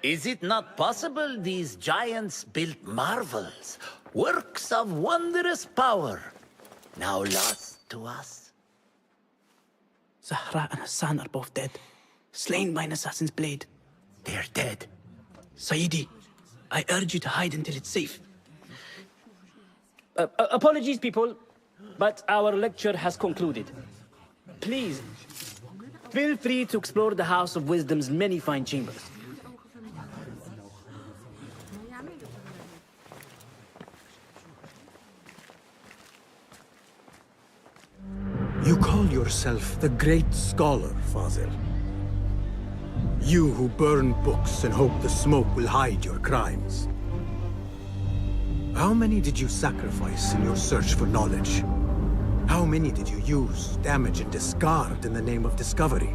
Is it not possible these giants built marvels, works of wondrous power, now lost to us? Zahra and Hassan are both dead, slain by an assassin's blade. They're dead. Sayyidi, I urge you to hide until it's safe. Apologies, people, but our lecture has concluded. Please, feel free to explore the House of Wisdom's many fine chambers. You call yourself the great scholar, Fazil. You who burn books and hope the smoke will hide your crimes. How many did you sacrifice in your search for knowledge? How many did you use, damage, and discard in the name of discovery?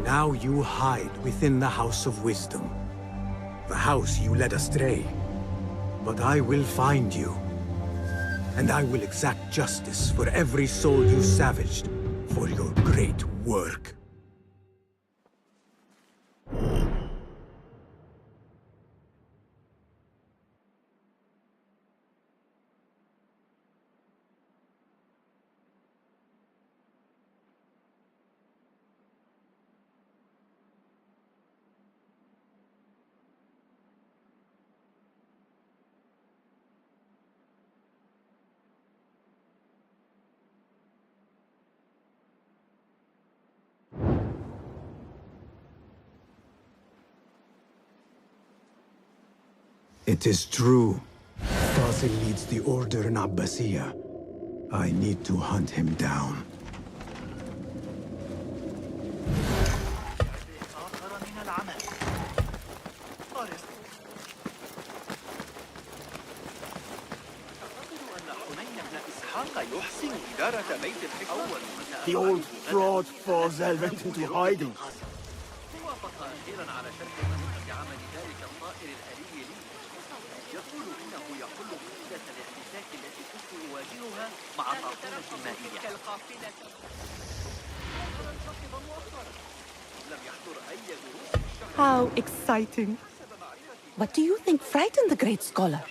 Now you hide within the House of Wisdom. The house you led astray. But I will find you. And I will exact justice for every soul you savaged for your great work. It is true. Fazil leads the order in Abbasiyah. I need to hunt him down. The old fraud Fazil went into hiding. How exciting. What do you think frightened the great scholar?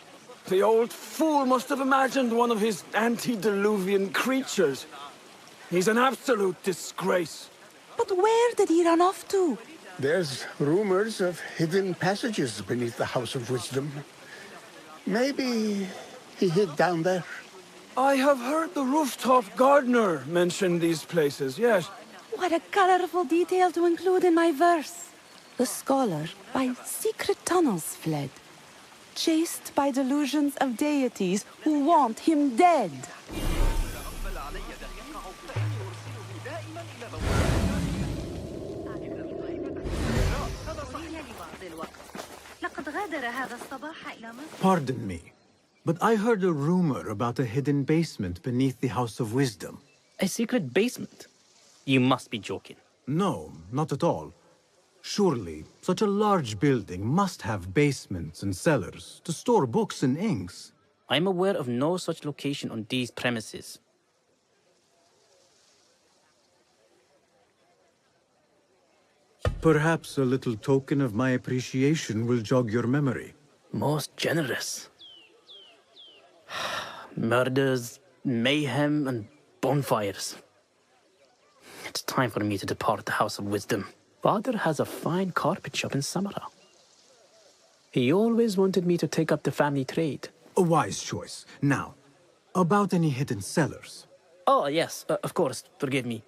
The old fool must have imagined one of his antediluvian creatures. He's an absolute disgrace. But where did he run off to? There's rumors of hidden passages beneath the House of Wisdom. Maybe he hid down there. I have heard the rooftop gardener mention these places, yes. What a colorful detail to include in my verse. The scholar by secret tunnels fled, chased by delusions of deities who want him dead. يقضي الوقت. لقد غادر هذا الصباح إلى مصر. Pardon me, but I heard a rumor about a hidden basement beneath the House of Wisdom. A secret basement? You must be joking. No, not at all. Surely, such a large building must have basements and cellars to store books and inks. I'm aware of no such location on these premises. Perhaps a little token of my appreciation will jog your memory. Most generous. Murders, mayhem, and bonfires. It's time for me to depart the House of Wisdom. Father has a fine carpet shop in Samara. He always wanted me to take up the family trade. A wise choice. Now, about any hidden cellars. Oh, yes, of course, forgive me.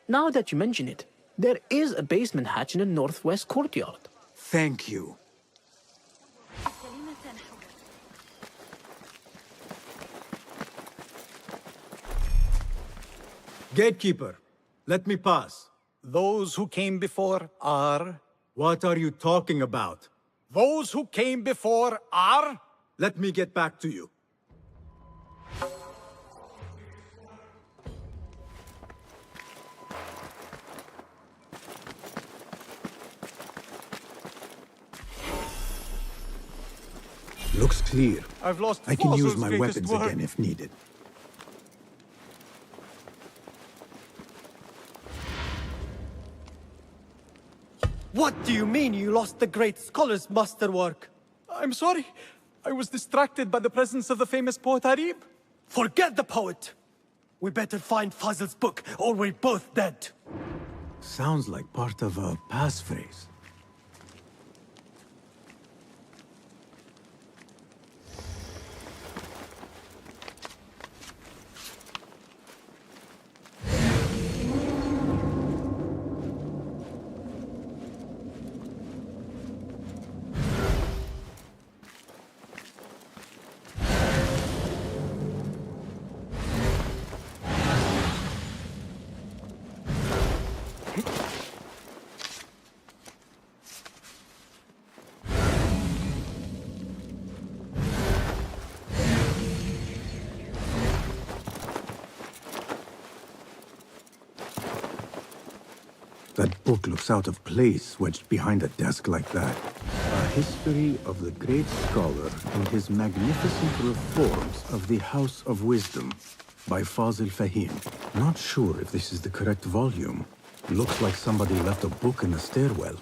Now that you mention it, there is a basement hatch in the northwest courtyard. Thank you. Gatekeeper, let me pass. Those who came before are... What are you talking about? Those who came before are... Let me get back to you. Looks clear. I've lost I can use Fossil's my greatest weapons work. again if needed. What do you mean you lost the great scholar's masterwork? I'm sorry. I was distracted by the presence of the famous poet Harib. Forget the poet! We better find Fazl's book, or we're both dead. Sounds like part of a passphrase. That book looks out of place, wedged behind a desk like that. A history of the great scholar and his magnificent reforms of the House of Wisdom by Fazil Fahim. Not sure if this is the correct volume. Looks like somebody left a book in the stairwell.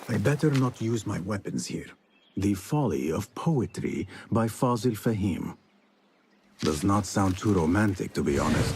I better not use my weapons here. The Folly of Poetry by Fazil Fahim. Does not sound too romantic, to be honest.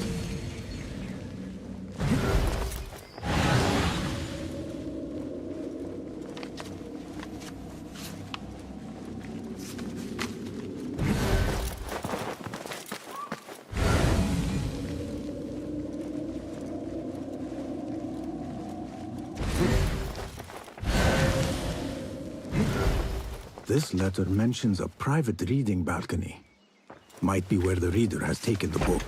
This letter mentions a private reading balcony. Might be where the reader has taken the book.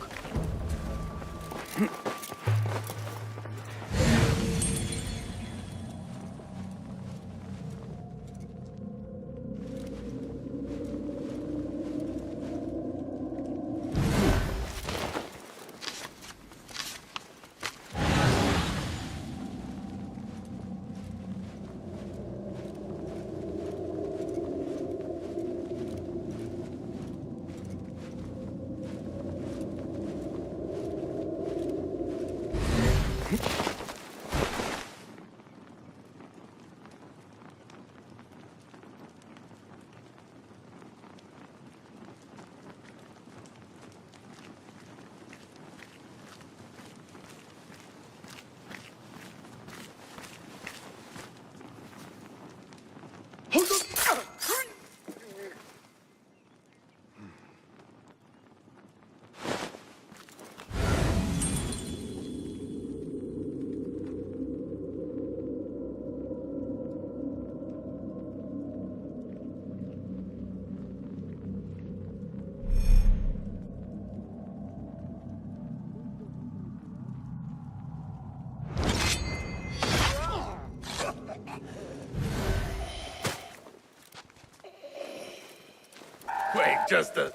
Wait, just a...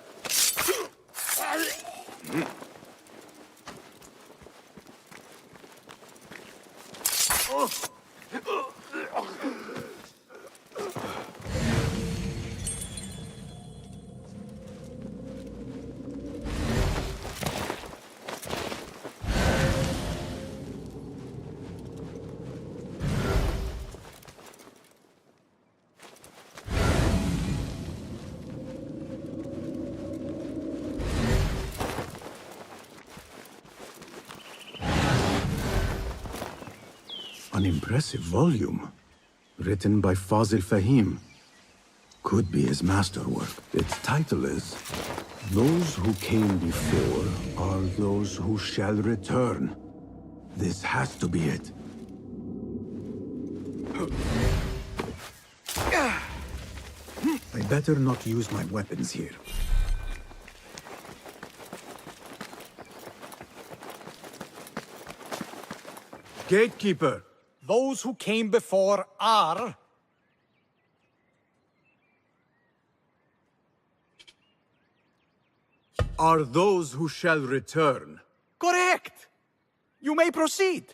An impressive volume, written by Fazil Fahim. Could be his masterwork. Its title is, Those Who Came Before Are Those Who Shall Return. This has to be it. I better not use my weapons here. Gatekeeper! Those who came before are... Are those who shall return. Correct! You may proceed.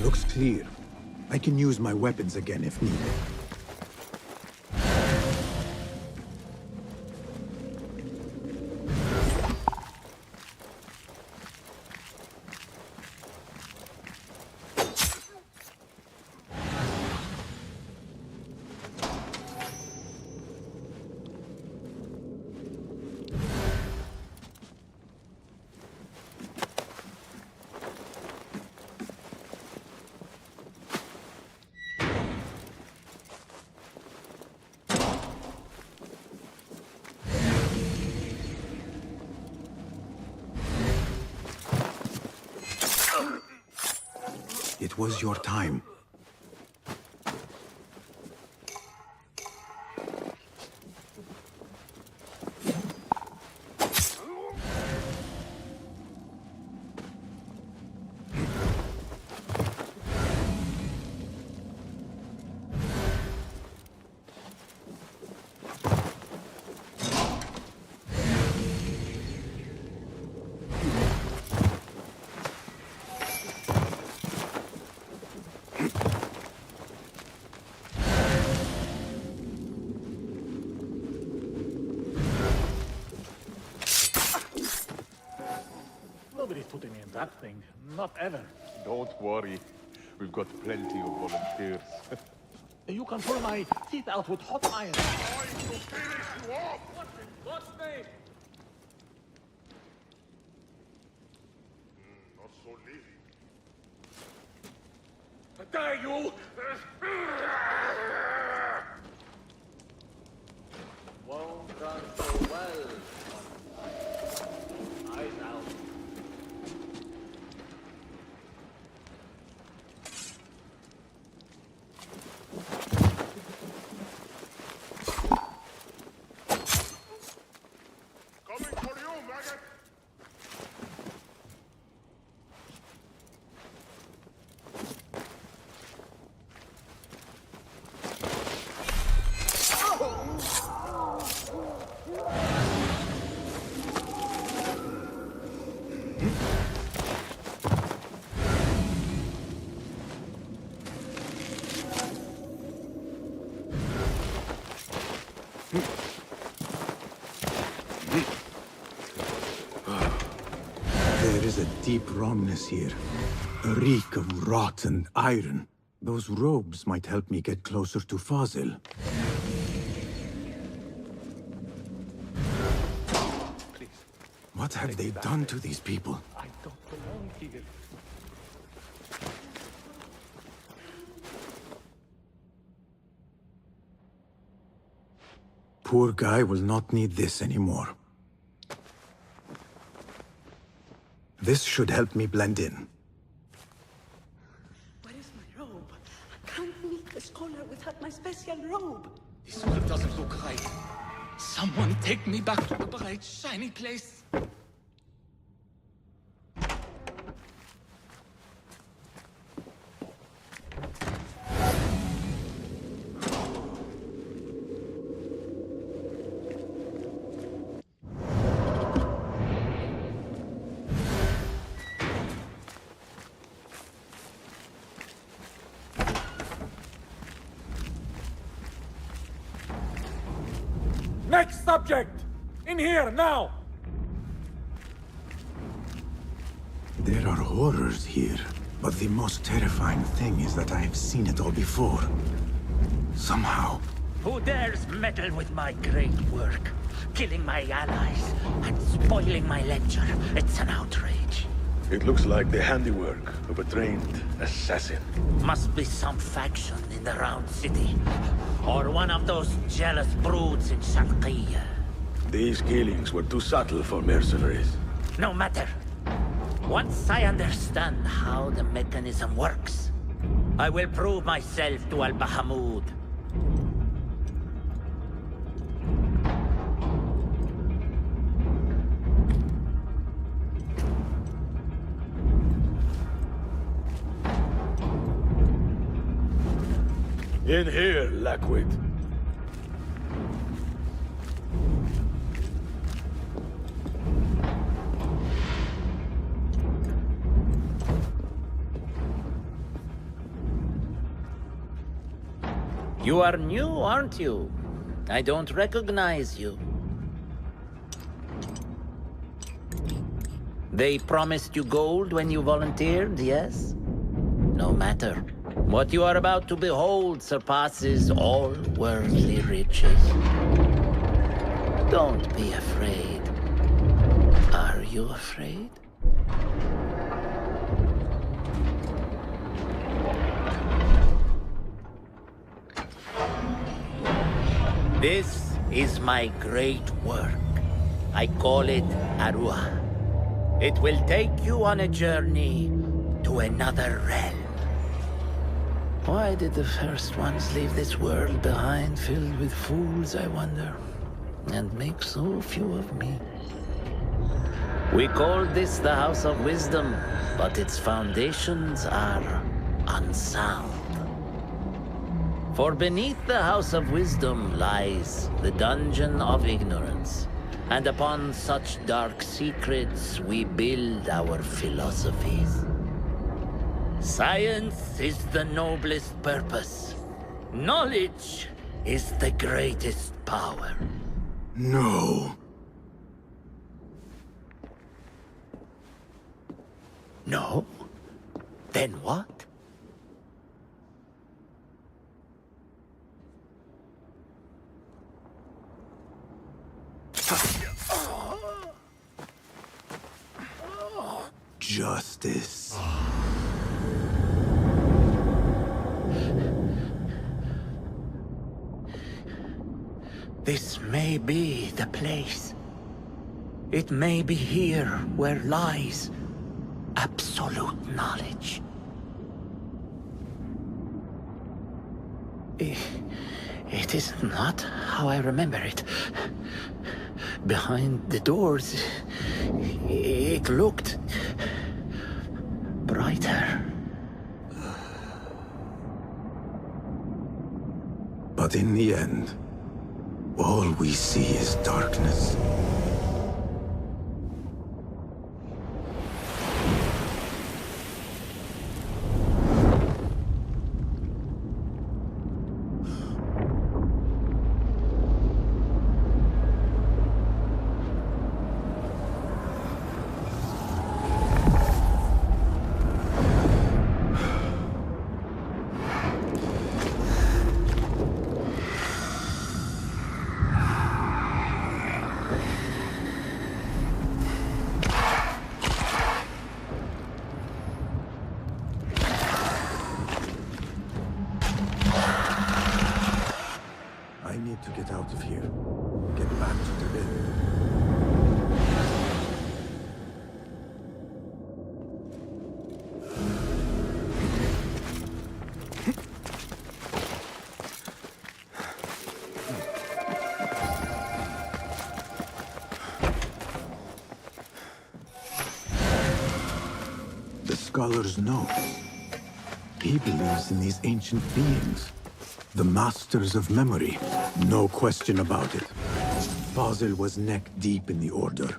Looks clear. I can use my weapons again if needed. It was your time. Nobody's putting me in that thing. Not ever. Don't worry. We've got plenty of volunteers. You can pull my teeth out with hot iron. God's name? Not so easy. Die, you! Won't run so well. Eyes out. Coming for you, maggot! There is a deep wrongness here. A reek of rotten iron. Those robes might help me get closer to Fazil. What have they done to these people? I don't belong here. Poor guy will not need this anymore. This should help me blend in. Where is my robe? I can't meet the scholar without my special robe. This world doesn't look right. Someone take me back to the bright, shiny place. Next subject! In here, now! There are horrors here, but the most terrifying thing is that I have seen it all before. Somehow. Who dares meddle with my great work? Killing my allies and spoiling my lecture. It's an outrage. It looks like the handiwork of a trained assassin. Must be some faction in the Round City. Or one of those jealous broods in Sharqiyya. These killings were too subtle for mercenaries. No matter. Once I understand how the mechanism works, I will prove myself to Al-Bahamud. In here, Lackwit. You are new, aren't you? I don't recognize you. They promised you gold when you volunteered, yes? No matter. What you are about to behold surpasses all worldly riches. Don't be afraid. Are you afraid? This is my great work. I call it Arwah. It will take you on a journey to another realm. Why did the first ones leave this world behind, filled with fools, I wonder, and make so few of me? We called this the House of Wisdom, but its foundations are unsound. For beneath the House of Wisdom lies the Dungeon of Ignorance, and upon such dark secrets we build our philosophies. Science is the noblest purpose. Knowledge is the greatest power. No. No? Then what? Justice. This may be the place. It may be here where lies absolute knowledge. It is not how I remember it. Behind the doors, it looked brighter. But in the end, all we see is darkness. need to get out of here. Get back to the inn. The scholar's note. He believes in these ancient beings. The masters of memory. No question about it. Basil was neck deep in the order.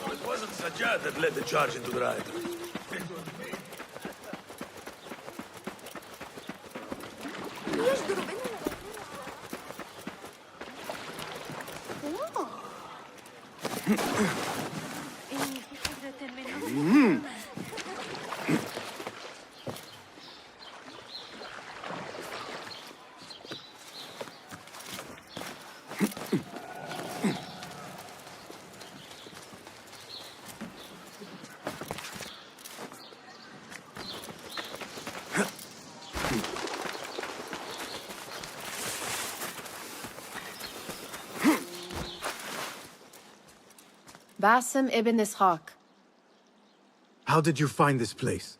It wasn't Sajjad that led the charge into the riot. Basim ibn Ishaq. How did you find this place?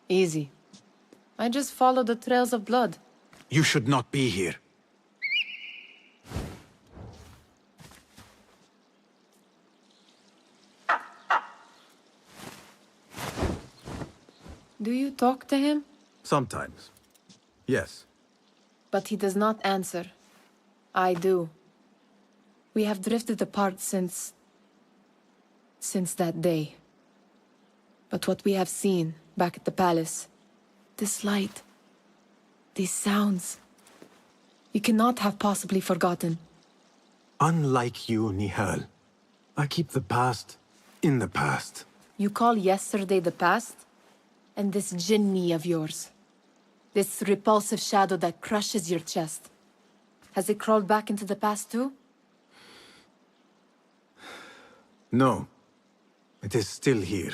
Easy. I just followed the trails of blood. You should not be here. Do you talk to him? Sometimes. Yes. But he does not answer. I do. We have drifted apart since that day. But what we have seen back at the palace, this light, these sounds, you cannot have possibly forgotten. Unlike you, Nihal, I keep the past in the past. You call yesterday the past? And this jinni of yours, this repulsive shadow that crushes your chest, has it crawled back into the past too? No. It is still here.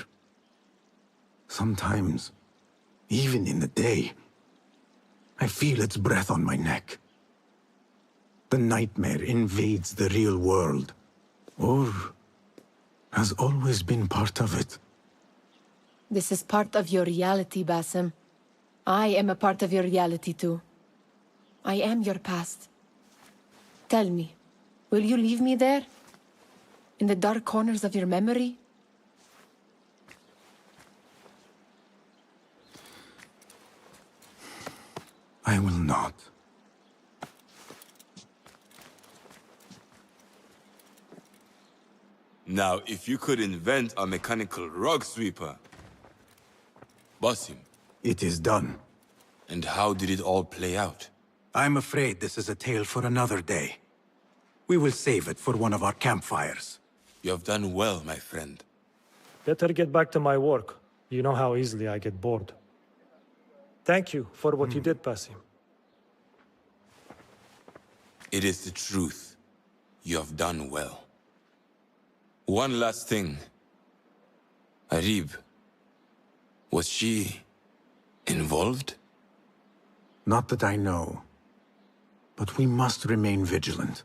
Sometimes, even in the day, I feel its breath on my neck. The nightmare invades the real world, or has always been part of it. This is part of your reality, Basim. I am a part of your reality too. I am your past. Tell me, will you leave me there? In the dark corners of your memory? I will not. Now, if you could invent a mechanical rug sweeper. Basim. It is done. And how did it all play out? I'm afraid this is a tale for another day. We will save it for one of our campfires. You have done well, my friend. Better get back to my work. You know how easily I get bored. Thank you for what you did, Basim. It is the truth. You have done well. One last thing. Arib. Was she involved? Not that I know. But we must remain vigilant.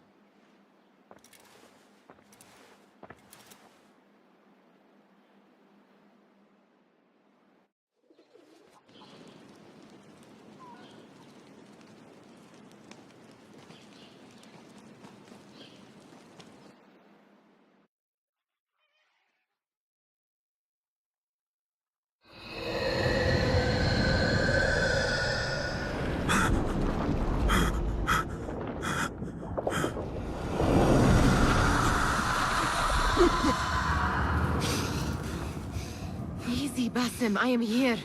Basim, I am here.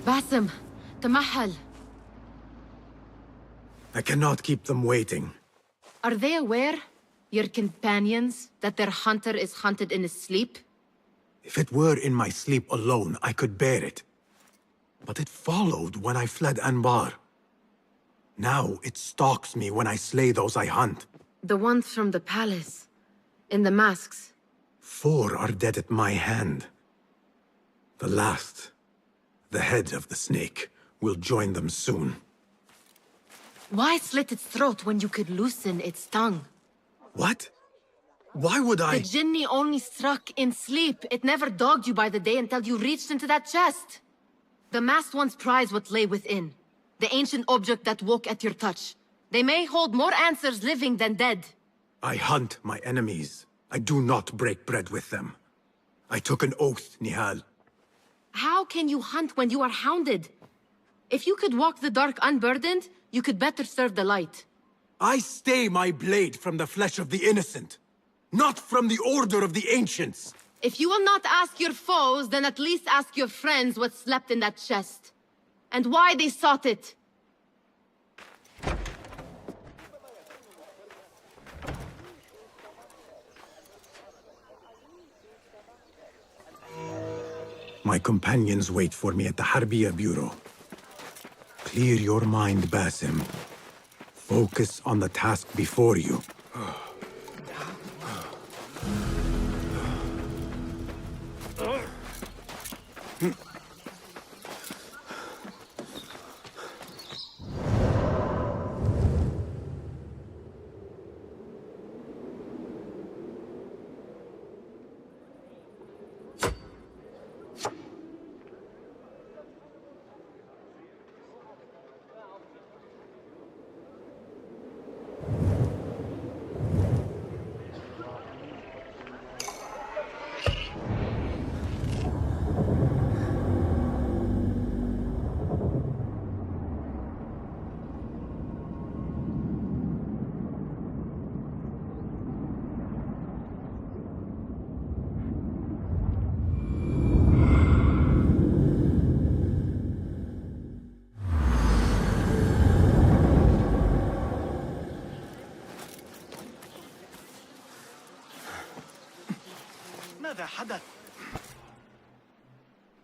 Basim, Tamahal. I cannot keep them waiting. Are they aware, your companions, that their hunter is hunted in his sleep? If it were in my sleep alone, I could bear it. But it followed when I fled Anbar. Now it stalks me when I slay those I hunt. The ones from the palace, in the masks. 4 are dead at my hand. The last, the head of the snake, will join them soon. Why slit its throat when you could loosen its tongue? What? Why would I? The Jinni only struck in sleep. It never dogged you by the day until you reached into that chest. The masked ones prize what lay within. The ancient object that woke at your touch. They may hold more answers living than dead. I hunt my enemies. I do not break bread with them. I took an oath, Nihal. How can you hunt when you are hounded? If you could walk the dark unburdened, you could better serve the light. I stay my blade from the flesh of the innocent, not from the order of the ancients. If you will not ask your foes, then at least ask your friends what slept in that chest. And why they sought it. My companions wait for me at the Harbiya Bureau. Clear your mind, Basim. Focus on the task before you.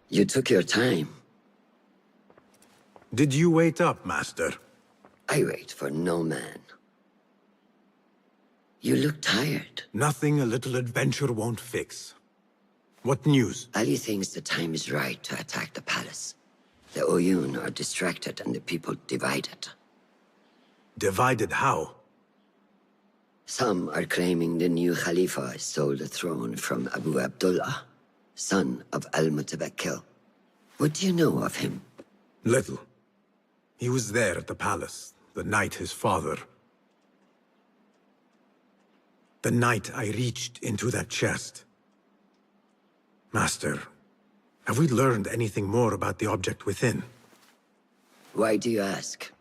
You took your time. Did you wait up, Master? I wait for no man. You look tired. Nothing a little adventure won't fix. What news? Ali thinks the time is right to attack the palace. The Oyun are distracted and the people divided. Divided how? Some are claiming the new Khalifa stole the throne from Abu Abdullah, son of Al-Mutawakkil. What do you know of him? Little. He was there at the palace, the night his father... The night I reached into that chest. Master, have we learned anything more about the object within? Why do you ask?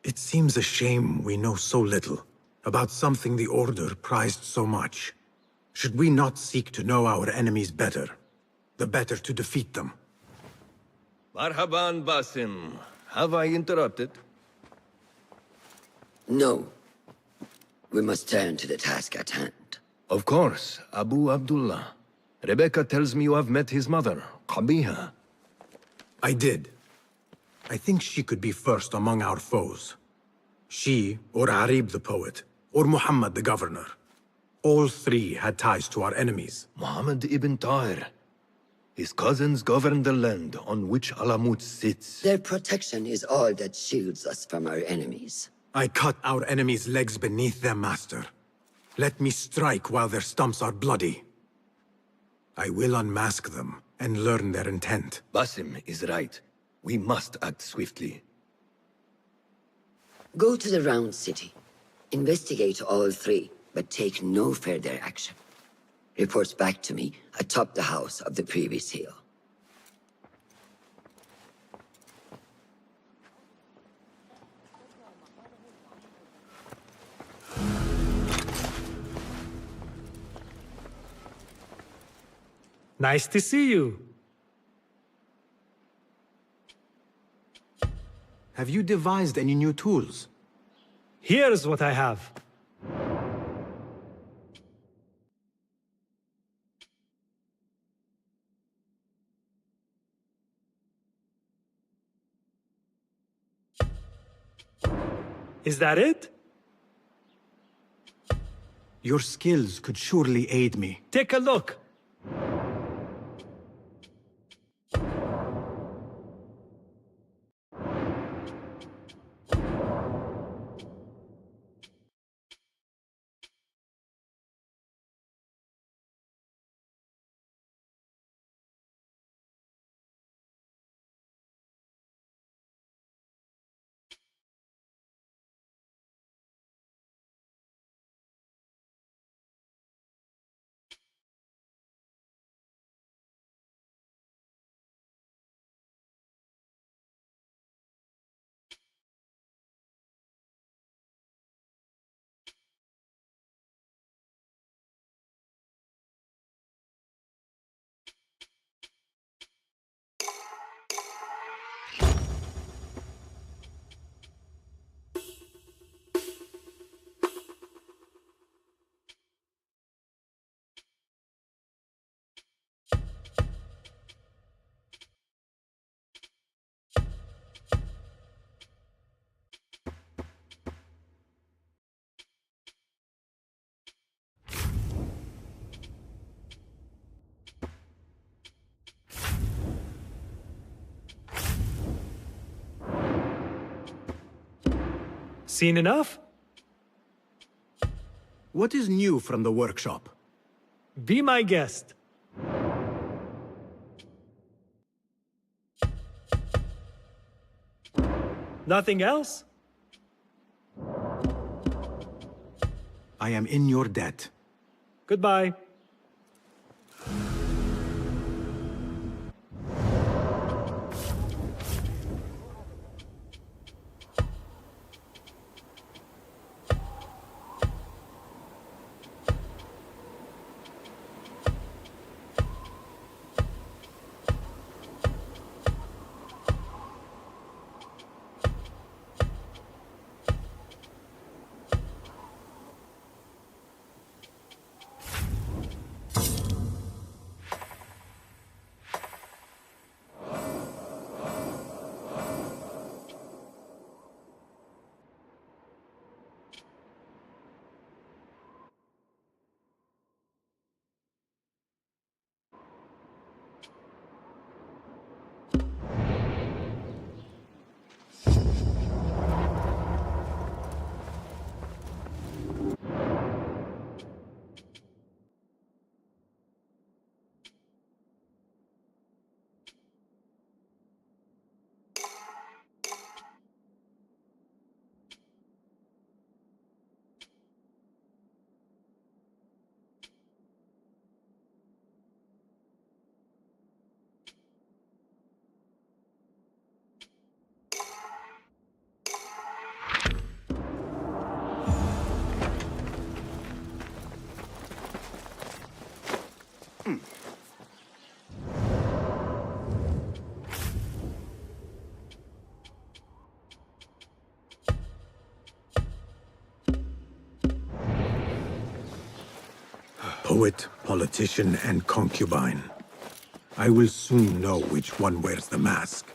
It seems a shame we know so little about something the Order prized so much. Should we not seek to know our enemies better, the better to defeat them? Marhaban, Basim. Have I interrupted? No. We must turn to the task at hand. Of course, Abu Abdullah. Rebecca tells me you have met his mother, Qabiha. I did. I think she could be first among our foes. She, or Arib the poet, or Muhammad the governor. All 3 had ties to our enemies. Muhammad ibn Tahir. His cousins govern the land on which Alamut sits. Their protection is all that shields us from our enemies. I cut our enemies' legs beneath them, Master. Let me strike while their stumps are bloody. I will unmask them and learn their intent. Basim is right. We must act swiftly. Go to the Round City. Investigate all 3, but take no further action. Reports back to me atop the house of the previous hill. Nice to see you. Have you devised any new tools? Here's what I have. Is that it? Your skills could surely aid me. Take a look. Seen enough? What is new from the workshop? Be my guest. Nothing else? I am in your debt. Goodbye. Poet, politician, and concubine. I will soon know which one wears the mask.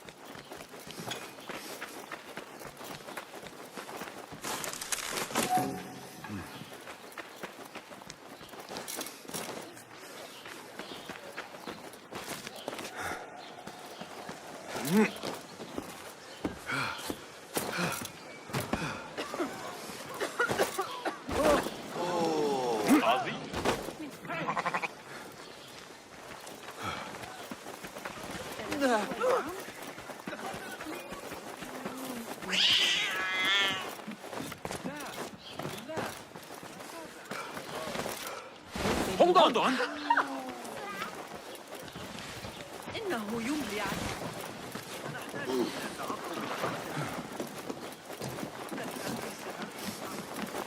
Hold on. إنه يملي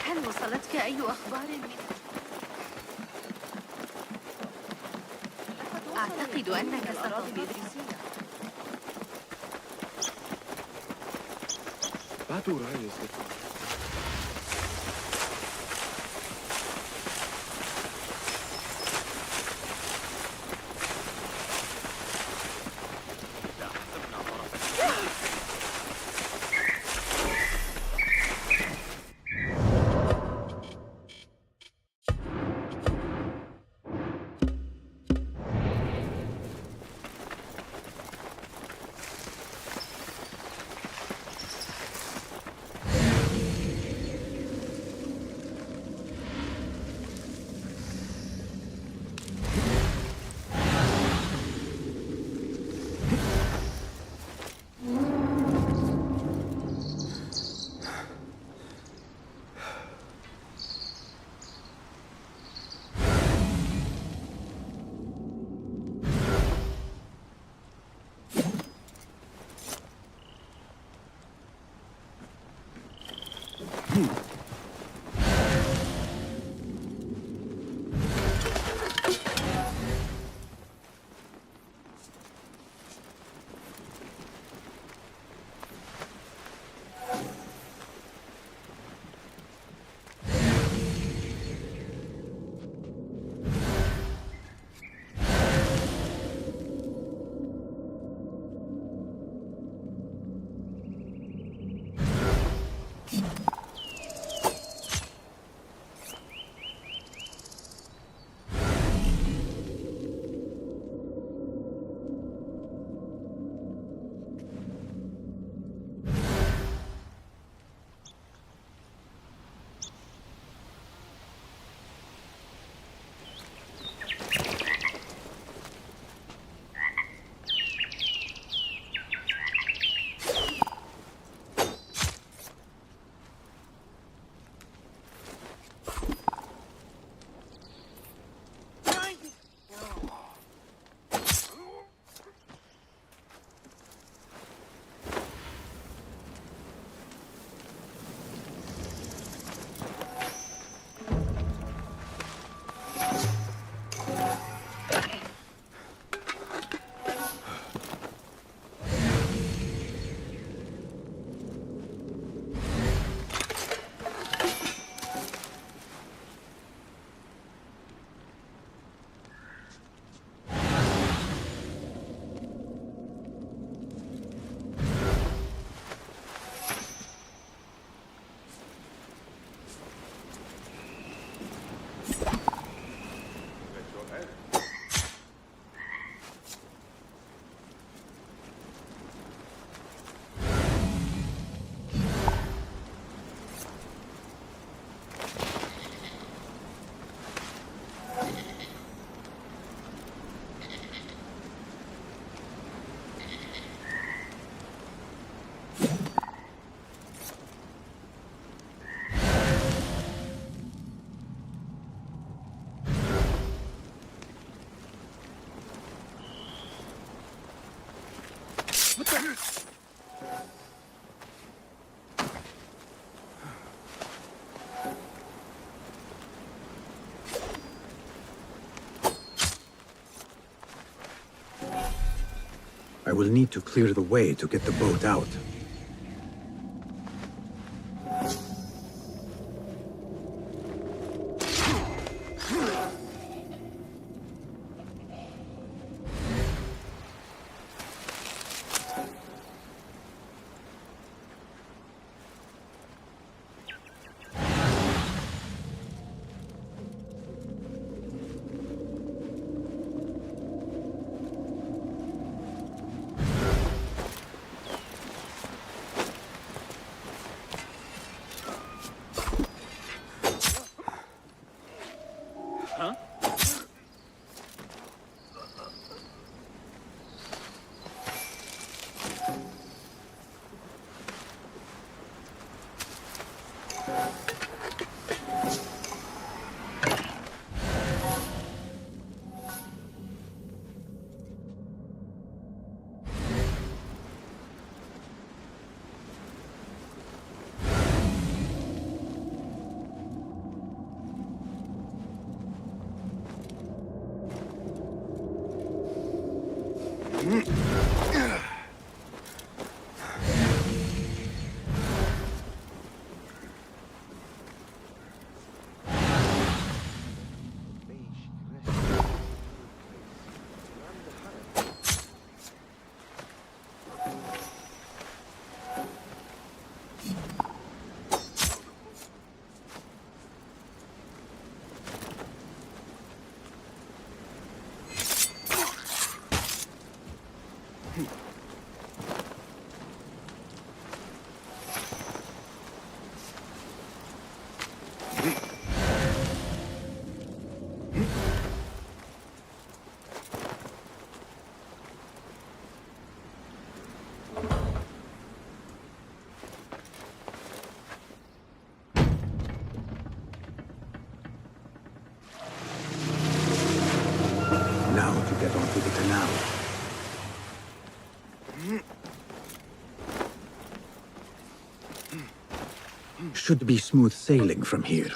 هل وصلتك أي أخبار من أعتقد أنك ستضبط. بعتوا رأي I will need to clear the way to get the boat out. Now to get onto the canal. Should be smooth sailing from here.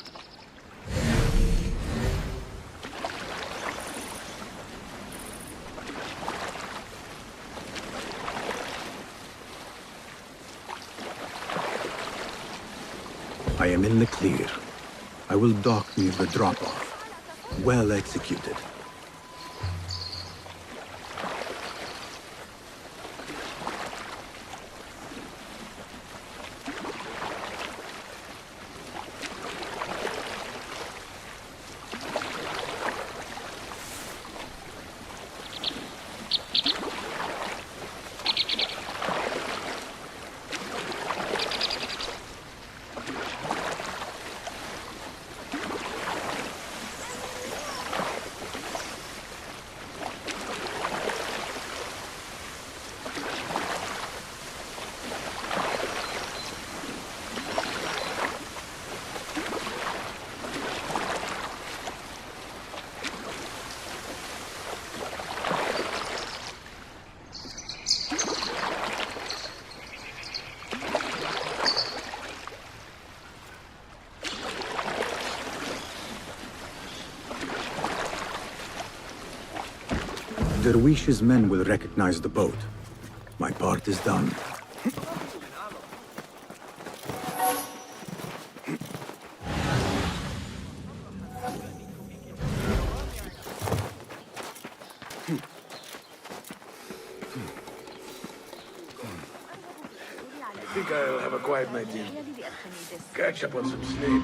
I am in the clear. I will dock near the drop-off. Well executed. Derwish's men will recognize the boat. My part is done. I think I'll have a quiet night in. Catch up on some sleep.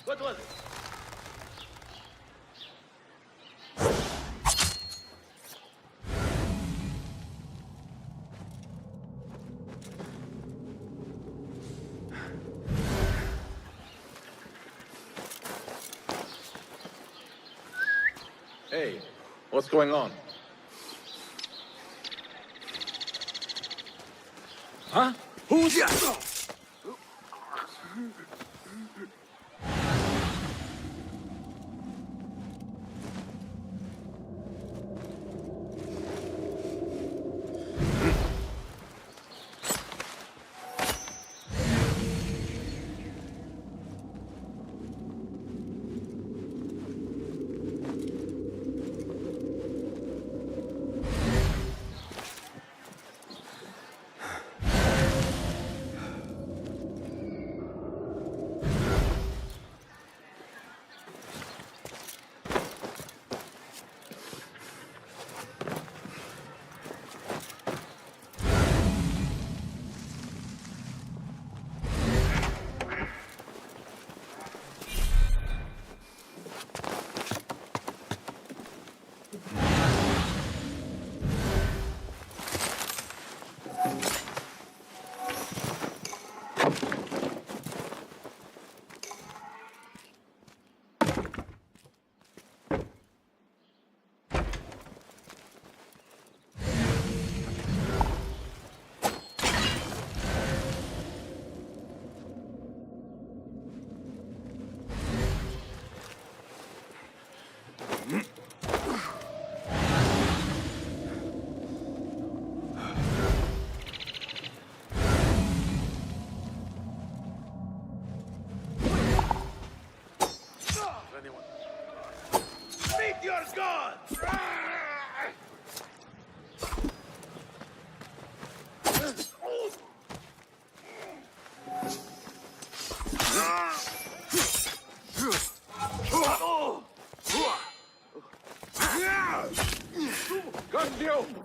What was it? Hey, what's going on? Huh? Who's ya? your god! Got you!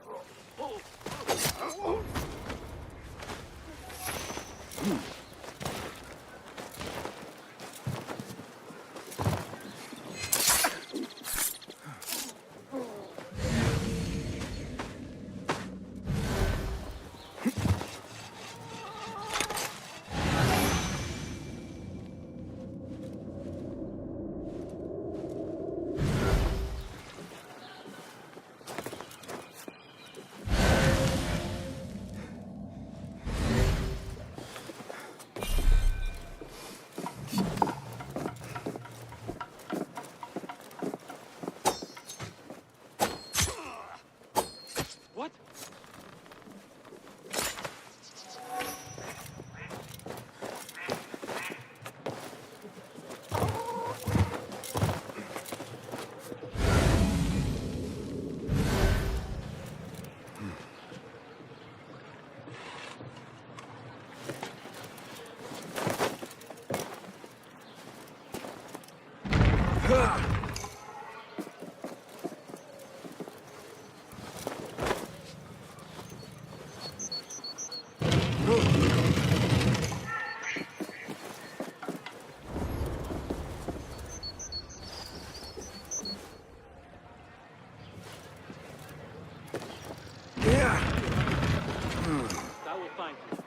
What? That will find you.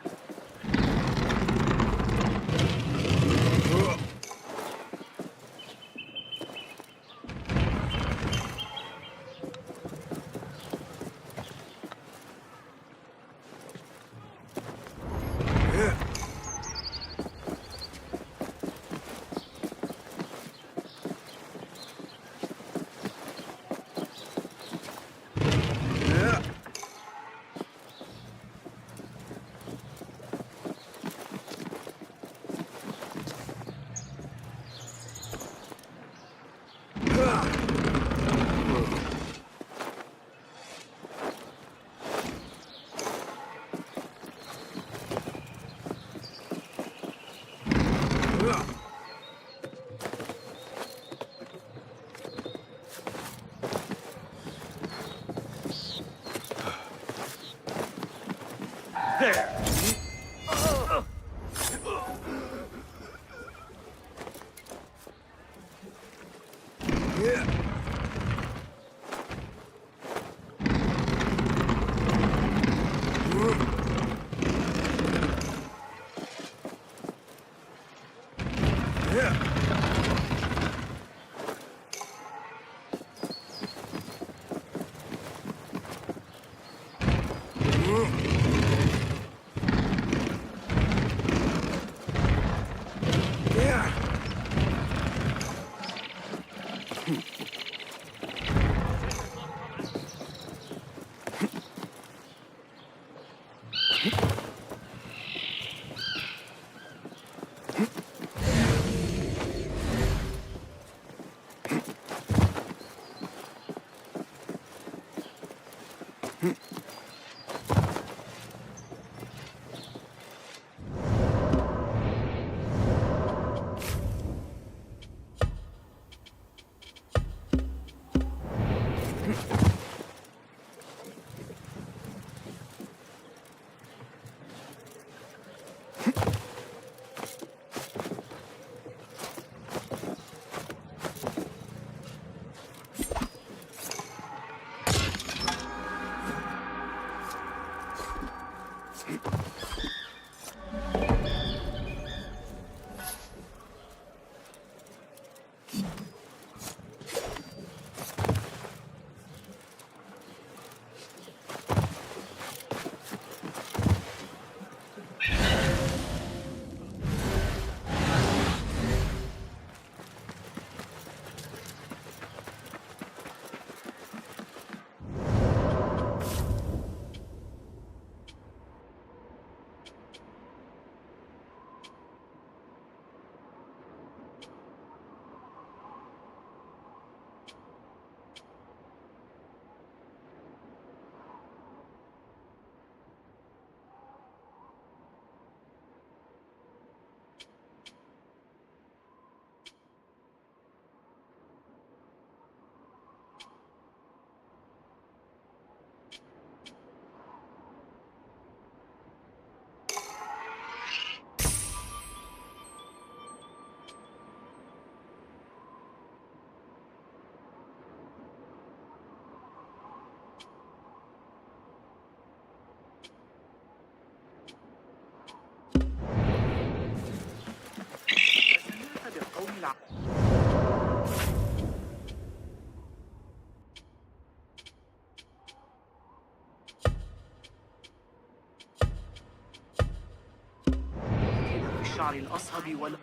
الشعر الأصهب ولا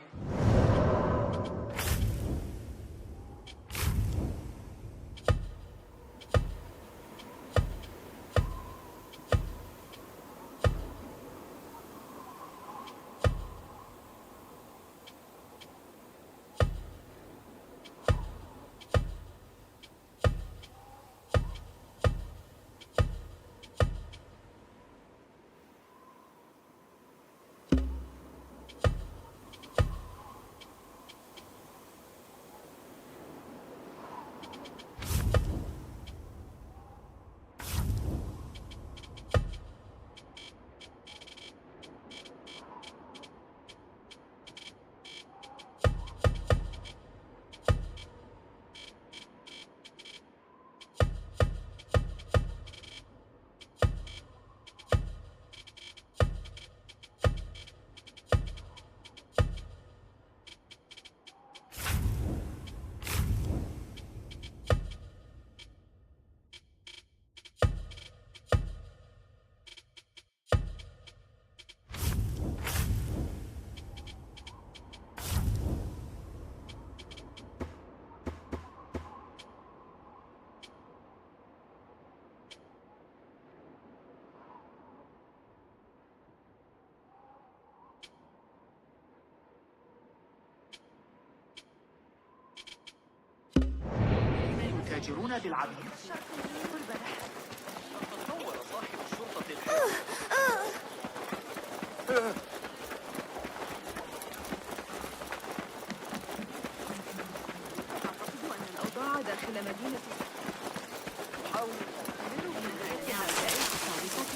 يتاجرون بالعبيد؟ تطور صاحب الشرطة الحالي. أعتقد أن الأوضاع داخل مدينة أحاول أخبرهم من غير هؤلاء الصادقة.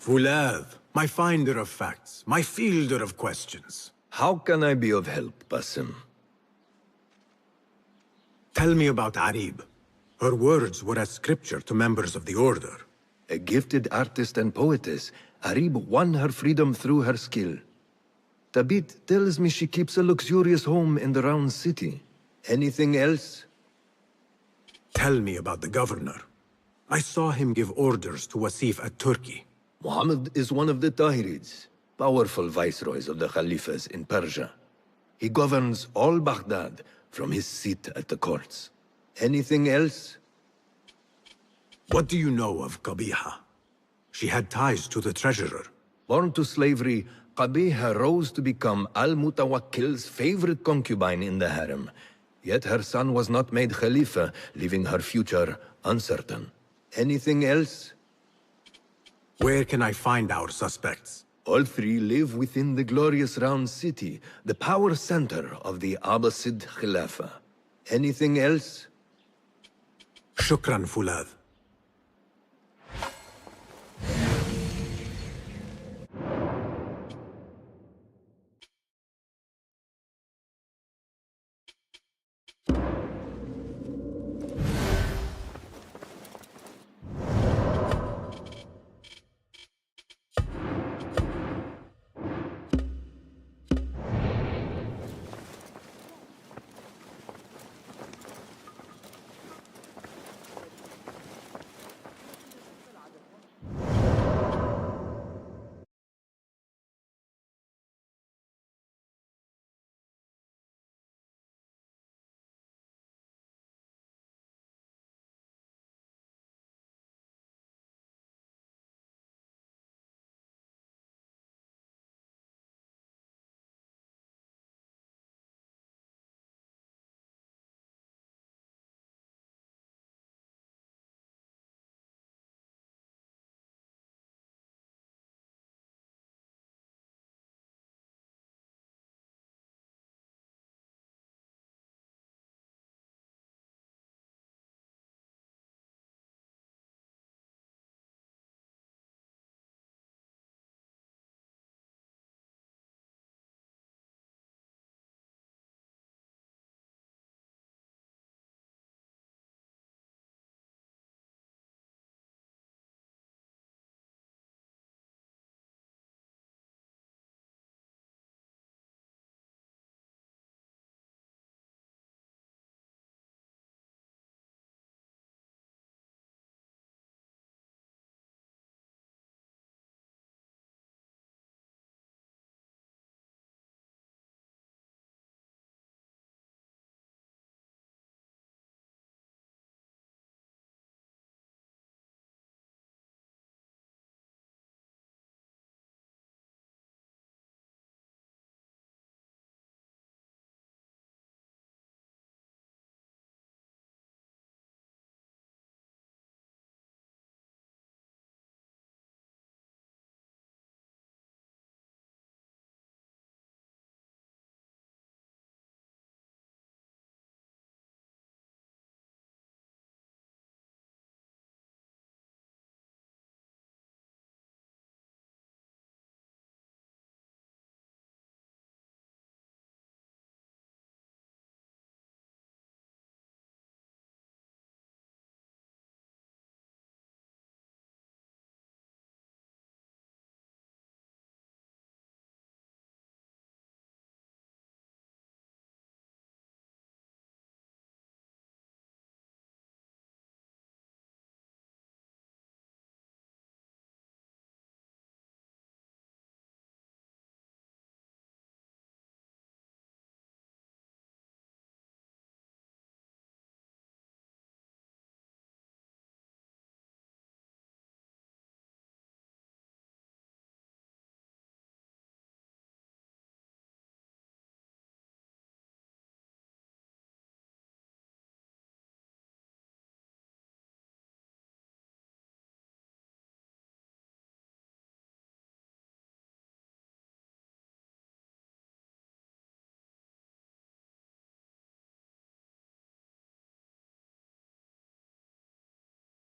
Fulav, my finder of facts, my fielder of questions. How can I be of help, Basim? Tell me about Arib. Her words were as scripture to members of the Order. A gifted artist and poetess, Arib won her freedom through her skill. Tabit tells me she keeps a luxurious home in the Round City. Anything else? Tell me about the governor. I saw him give orders to Wasif at Turkey. Muhammad is one of the Tahirids, powerful viceroys of the Khalifas in Persia. He governs all Baghdad from his seat at the courts. Anything else? What do you know of Qabiha? She had ties to the treasurer. Born to slavery, Qabiha rose to become Al-Mutawakkil's favorite concubine in the harem. Yet her son was not made Khalifa, leaving her future uncertain. Anything else? Where can I find our suspects? All three live within the glorious Round City, the power center of the Abbasid Khilafah. Anything else? Shukran, Fulav.